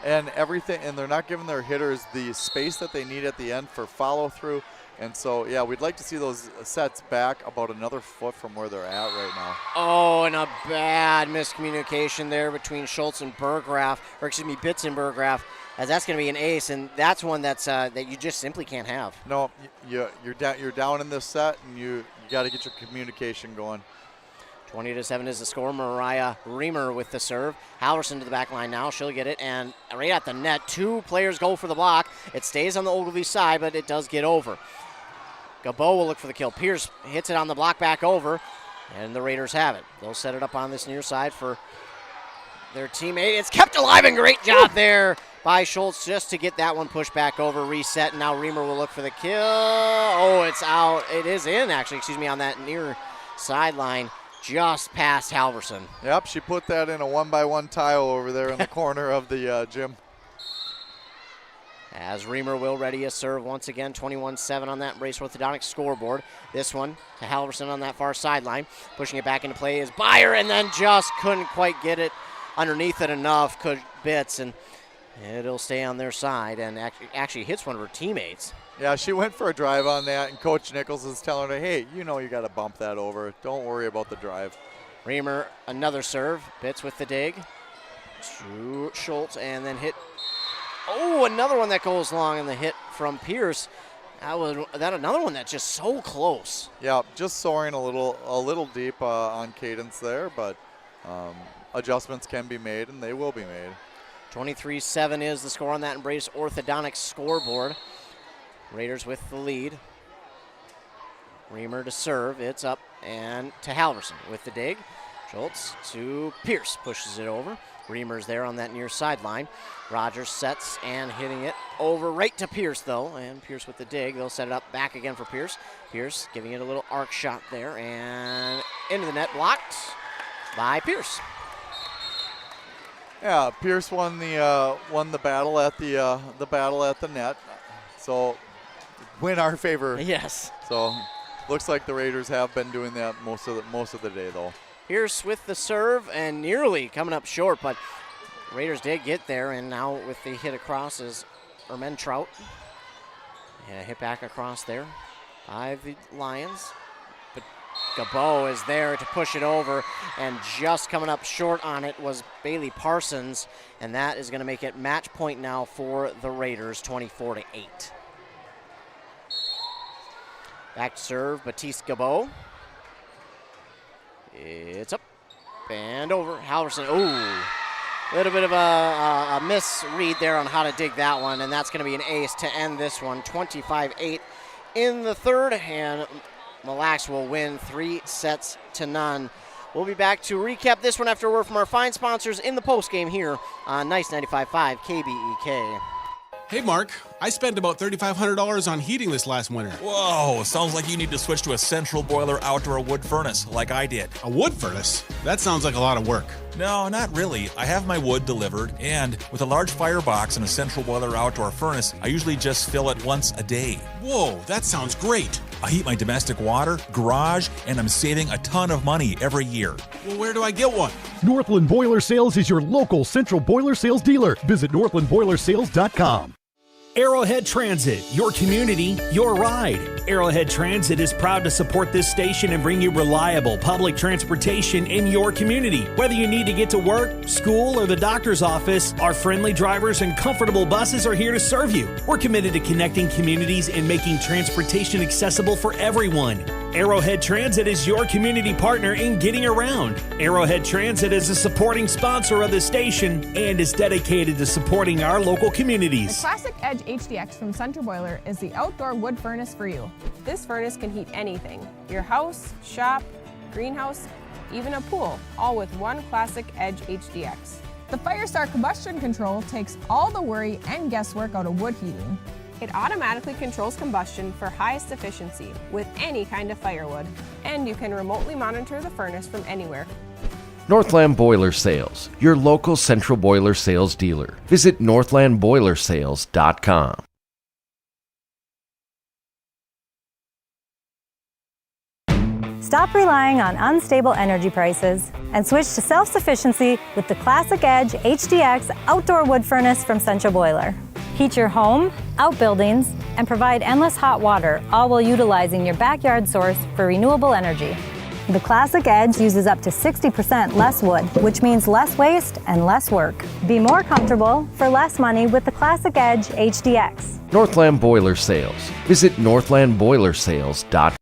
And everything, and they're not giving their hitters the space that they need at the end for follow through. And so, yeah, we'd like to see those sets back about another foot from where they're at right now. Oh, and a bad miscommunication there between Schultz and Burgraff, or excuse me, Bitts and Burgraff, as that's going to be an ace, and that's one that's that you just simply can't have. No, you're down in this set, and you got to get your communication going. 20-7 is the score. Mariah Reamer with the serve. Halverson to the back line now. She'll get it, and right at the net, two players go for the block. It stays on the Ogilvie side, but it does get over. Gabo will look for the kill. Pierce hits it on the block back over, and the Raiders have it. They'll set it up on this near side for their teammate. It's kept alive, and great job there by Schultz just to get that one pushed back over, reset, and now Reamer will look for the kill. Oh, it's out. It is in, actually, on that near sideline, just past Halverson. Yep, she put that in a 1-by-1 tile over there in the corner of the gym. As Reamer will ready a serve once again, 21-7 on that Brace Orthodontics scoreboard. This one to Halverson on that far sideline. Pushing it back into play is Byer, and then just couldn't quite get it underneath it enough. Could Bitts, and it'll stay on their side, and actually hits one of her teammates. Yeah, she went for a drive on that, and Coach Nichols is telling her, hey, you got to bump that over. Don't worry about the drive. Reamer, another serve. Bitts with the dig. To Schultz, and then hit. Oh, another one that goes long, and the hit from Pierce. That another one that's just so close. Yeah, just soaring a little deep on cadence there, but adjustments can be made, and they will be made. 23-7 is the score on that Brace Orthodontics scoreboard. Raiders with the lead. Reamer to serve. It's up and to Halverson with the dig. Schultz to Pierce. Pushes it over. Reamer's there on that near sideline. Rogers sets and hitting it over right to Pierce, though. And Pierce with the dig. They'll set it up back again for Pierce. Pierce giving it a little arc shot there. And into the net, blocked by Pierce. Yeah, Pierce won the battle at the net. So win our favor. Yes. So looks like the Raiders have been doing that most of the day, though. Pierce with the serve and nearly coming up short, but Raiders did get there, and now with the hit across is Trout. Yeah, hit back across there by the Lions. But Gabo is there to push it over, and just coming up short on it was Bailey Parsons, and that is going to make it match point now for the Raiders, 24-8. Back to serve, Batiste Gabo. It's up and over. Halverson, ooh. A little bit of a misread there on how to dig that one, and that's going to be an ace to end this one. 25-8 in the third, and Mille Lacs will win 3-0. We'll be back to recap this one after a word from our fine sponsors in the postgame here on Nice 95.5 KBEK. Hey, Mark, I spent about $3,500 on heating this last winter. Whoa, sounds like you need to switch to a central boiler outdoor wood furnace like I did. A wood furnace? That sounds like a lot of work. No, not really. I have my wood delivered, and with a large firebox and a central boiler outdoor furnace, I usually just fill it once a day. Whoa, that sounds great. I heat my domestic water, garage, and I'm saving a ton of money every year. Well, where do I get one? Northland Boiler Sales is your local central boiler sales dealer. Visit northlandboilersales.com. Arrowhead Transit, your community, your ride. Arrowhead Transit is proud to support this station and bring you reliable public transportation in your community. Whether you need to get to work, school, or the doctor's office, our friendly drivers and comfortable buses are here to serve you. We're committed to connecting communities and making transportation accessible for everyone. Arrowhead Transit is your community partner in getting around. Arrowhead Transit is a supporting sponsor of the station and is dedicated to supporting our local communities. The Classic Edge HDX from Central Boiler is the outdoor wood furnace for you. This furnace can heat anything, your house, shop, greenhouse, even a pool, all with one Classic Edge HDX. The Firestar combustion control takes all the worry and guesswork out of wood heating. It automatically controls combustion for highest efficiency with any kind of firewood, and you can remotely monitor the furnace from anywhere. Northland Boiler Sales, your local central boiler sales dealer. Visit northlandboilersales.com. Stop relying on unstable energy prices and switch to self-sufficiency with the Classic Edge HDX outdoor wood furnace from Central Boiler. Heat your home, outbuildings, and provide endless hot water, all while utilizing your backyard source for renewable energy. The Classic Edge uses up to 60% less wood, which means less waste and less work. Be more comfortable for less money with the Classic Edge HDX. Northland Boiler Sales. Visit northlandboilersales.com.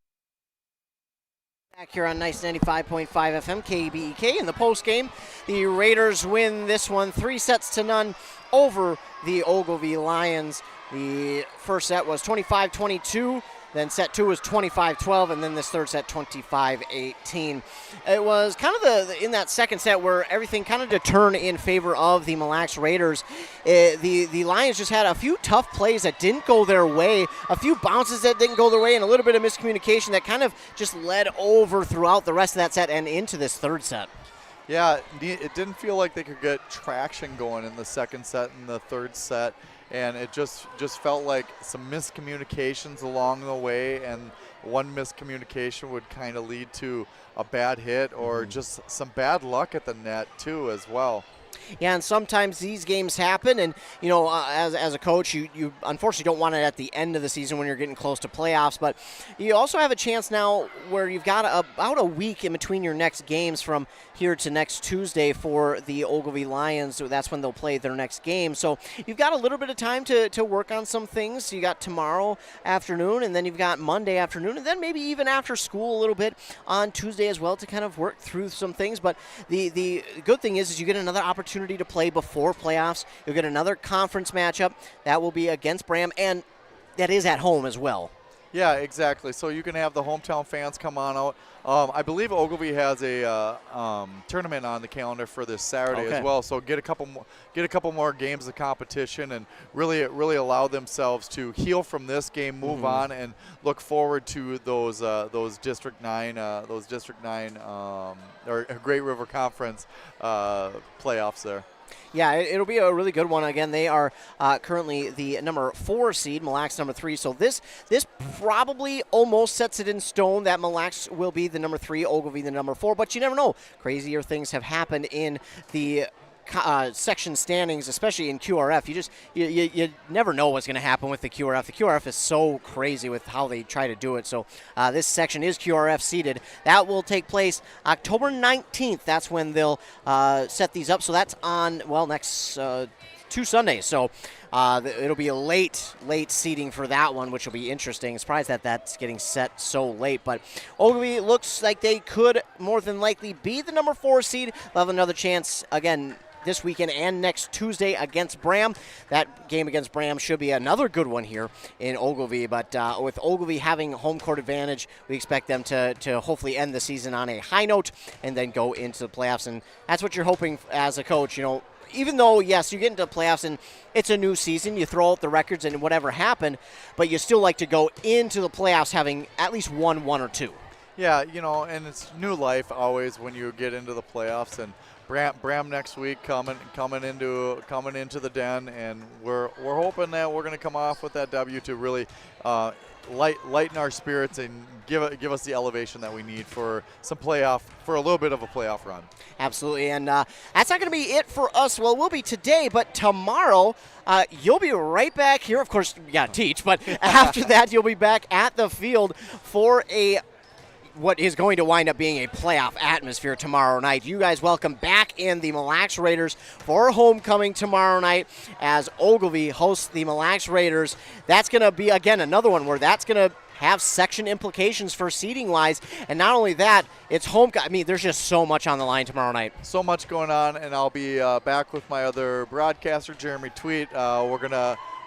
Back here on Nice 95.5 FM KBEK in the postgame. The Raiders win this one 3-0 over the Ogilvie Lions. The first set was 25-22, then set two was 25-12, and then this third set 25-18. It was kind of in that second set where everything kind of did turn in favor of the Mille Lacs Raiders. The Lions just had a few tough plays that didn't go their way, a few bounces that didn't go their way, and a little bit of miscommunication that kind of just led over throughout the rest of that set and into this third set. Yeah, it didn't feel like they could get traction going in the second set and the third set, and it just felt like some miscommunications along the way, and one miscommunication would kind of lead to a bad hit or just some bad luck at the net too as well. Yeah, and sometimes these games happen, and you know, as a coach, you unfortunately don't want it at the end of the season when you're getting close to playoffs, but you also have a chance now where you've got about a week in between your next games from here to next Tuesday for the Ogilvie Lions. So that's when they'll play their next game. So you've got a little bit of time to work on some things. You got tomorrow afternoon, and then you've got Monday afternoon, and then maybe even after school a little bit on Tuesday as well to kind of work through some things. But the good thing is you get another opportunity to play before playoffs. You'll get another conference matchup. That will be against Bram, and that is at home as well. Yeah, exactly. So you can have the hometown fans come on out. I believe Ogilvie has a tournament on the calendar for this Saturday as well. So get a couple more games of competition and really allow themselves to heal from this game, move on, and look forward to those District 9 or Great River Conference playoffs there. Yeah, it'll be a really good one. Again, they are currently the number 4 seed, Mille Lacs number 3. So this probably almost sets it in stone that Mille Lacs will be the number 3, Ogilvie the number 4. But you never know. Crazier things have happened in the section standings, especially in QRF. You never know what's going to happen with the QRF. The QRF is so crazy with how they try to do it. So this section is QRF seeded. That will take place October 19th. That's when they'll set these up. So that's on, well, next 2 Sundays. So it'll be a late seeding for that one, which will be interesting. Surprised that that's getting set so late. But Ogilvie looks like they could more than likely be the number 4 seed. They'll have another chance again this weekend and next Tuesday against Bram. That game against Bram should be another good one here in Ogilvie. But with Ogilvie having home court advantage, we expect them to hopefully end the season on a high note and then go into the playoffs. And that's what you're hoping as a coach, even though, yes, you get into the playoffs and it's a new season, you throw out the records and whatever happened, but you still like to go into the playoffs having at least one or two. Yeah, and it's new life always when you get into the playoffs. And Bram next week coming into the Den, and we're hoping that we're going to come off with that W to really lighten our spirits and give us the elevation that we need for a little bit of a playoff run. Absolutely, and that's not going to be it for us. Well, it will be today, but tomorrow you'll be right back here. Of course, teach, but after that you'll be back at the field for what is going to wind up being a playoff atmosphere tomorrow night. You guys welcome back in the Mille Lacs Raiders for homecoming tomorrow night as Ogilvie hosts the Mille Lacs Raiders. That's going to be, again, another one where that's going to have section implications for seeding-wise. And not only that, it's homecoming. I mean, there's just so much on the line tomorrow night. So much going on, and I'll be back with my other broadcaster, Jeremy Tweet.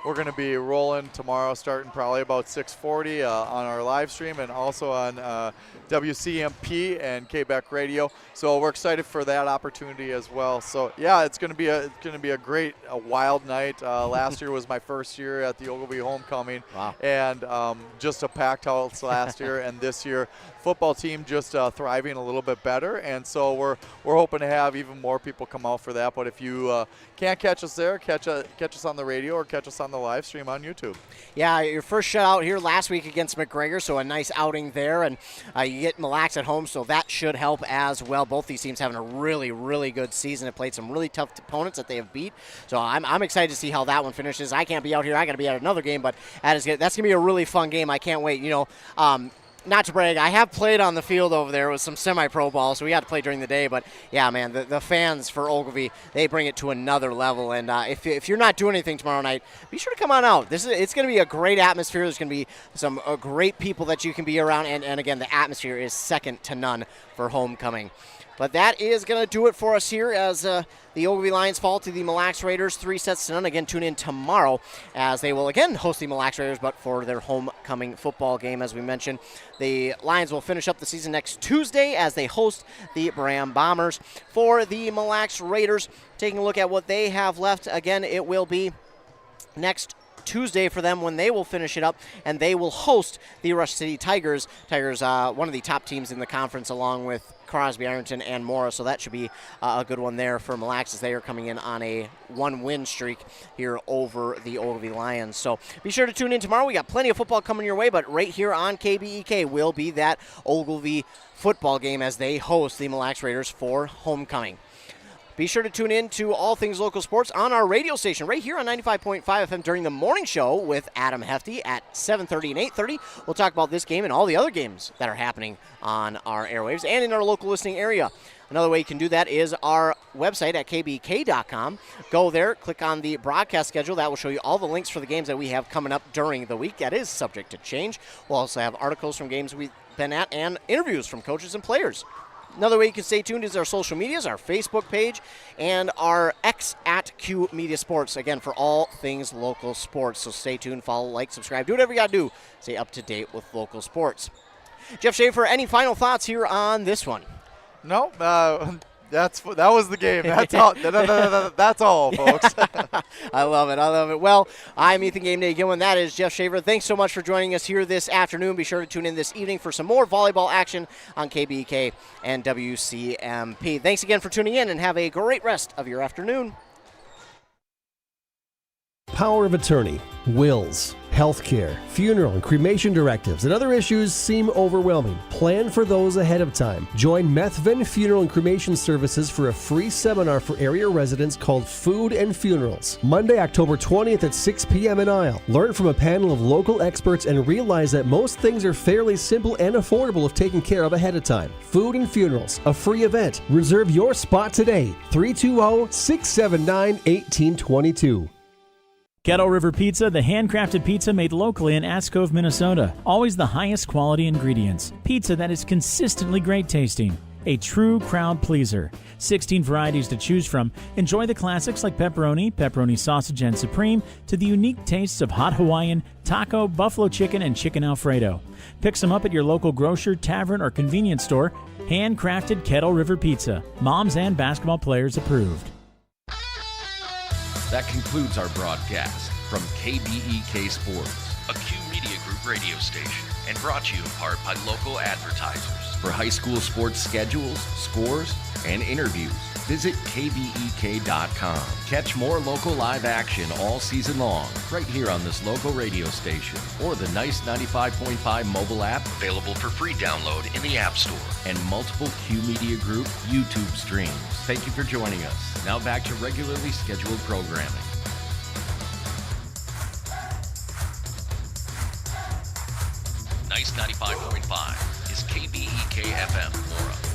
We're gonna be rolling tomorrow, starting probably about 6:40 on our live stream, and also on WCMP and Quebec Radio. So we're excited for that opportunity as well. So yeah, it's gonna be a great, wild night. Last year was my first year at the Ogilvie homecoming, wow. And just a packed house last year, and this year football team just thriving a little bit better, and so we're hoping to have even more people come out for that. But if you can't catch us there, catch us on the radio or catch us on the live stream on YouTube. Yeah, your first shutout here last week against McGregor, so a nice outing there, and you get Mille Lacs at home, so that should help as well. Both these teams having a really, really good season. Have played some really tough opponents that they have beat, so I'm excited to see how that one finishes. I can't be out here. I got to be at another game, but that's going to be a really fun game. I can't wait. Not to brag, I have played on the field over there with some semi-pro ball, so we had to play during the day. But, yeah, man, the fans for Ogilvie, they bring it to another level. And if you're not doing anything tomorrow night, be sure to come on out. It's going to be a great atmosphere. There's going to be some great people that you can be around. And, again, the atmosphere is second to none for homecoming. But that is going to do it for us here as the Ogilvie Lions fall to the Mille Lacs Raiders 3-0. Again, tune in tomorrow as they will again host the Mille Lacs Raiders, but for their homecoming football game, as we mentioned. The Lions will finish up the season next Tuesday as they host the Bram Bombers. For the Mille Lacs Raiders, taking a look at what they have left, again, it will be next Tuesday for them when they will finish it up, and they will host the Rush City Tigers. Tigers, one of the top teams in the conference, along with Crosby, Ironton, and Mora, so that should be a good one there for Mille Lacs as they are coming in on a 1-win streak here over the Ogilvie Lions. So be sure to tune in tomorrow. We got plenty of football coming your way, but right here on KBEK will be that Ogilvie football game as they host the Mille Lacs Raiders for homecoming. Be sure to tune in to all things local sports on our radio station right here on 95.5 FM during the morning show with Adam Hefty at 7:30 and 8:30. We'll talk about this game and all the other games that are happening on our airwaves and in our local listening area. Another way you can do that is our website at kbk.com. Go there, click on the broadcast schedule. That will show you all the links for the games that we have coming up during the week. That is subject to change. We'll also have articles from games we've been at and interviews from coaches and players. Another way you can stay tuned is our social medias, our Facebook page, and our X at Q Media Sports, again, for all things local sports. So stay tuned, follow, like, subscribe, do whatever you got to do. Stay up to date with local sports. Jeff Schaefer, any final thoughts here on this one? No, that was the game. That's all. That's all, folks. I love it. Well, I'm Ethan Game Day Gilman. That is Jeff Shaver. Thanks so much for joining us here this afternoon. Be sure to tune in this evening for some more volleyball action on KBEK and WCMP. Thanks again for tuning in, and have a great rest of your afternoon. power of attorney, wills, healthcare, funeral and cremation directives, and other issues seem overwhelming. Plan for those ahead of time. Join Methven Funeral and Cremation Services for a free seminar for area residents called Food and Funerals. Monday, October 20th at 6 p.m. in Isle. Learn from a panel of local experts and realize that most things are fairly simple and affordable if taken care of ahead of time. Food and Funerals, a free event. Reserve your spot today. 320-679-1822. Kettle River Pizza, the handcrafted pizza made locally in Ash Cove, Minnesota. Always the highest quality ingredients. Pizza that is consistently great tasting. A true crowd pleaser. 16 varieties to choose from. Enjoy the classics like pepperoni, pepperoni sausage and supreme, to the unique tastes of hot Hawaiian, taco, buffalo chicken, and chicken Alfredo. Pick some up at your local grocer, tavern, or convenience store. Handcrafted Kettle River Pizza. Moms and basketball players approved. That concludes our broadcast from KBEK Sports, a Q Media Group radio station, and brought to you in part by local advertisers. For high school sports schedules, scores, and interviews, visit KBEK.com. Catch more local live action all season long, right here on this local radio station, or the Nice 95.5 mobile app, available for free download in the App Store, and multiple Q Media Group YouTube streams. Thank you for joining us. Now back to regularly scheduled programming. Nice 95.5 is KBEK FM Mora.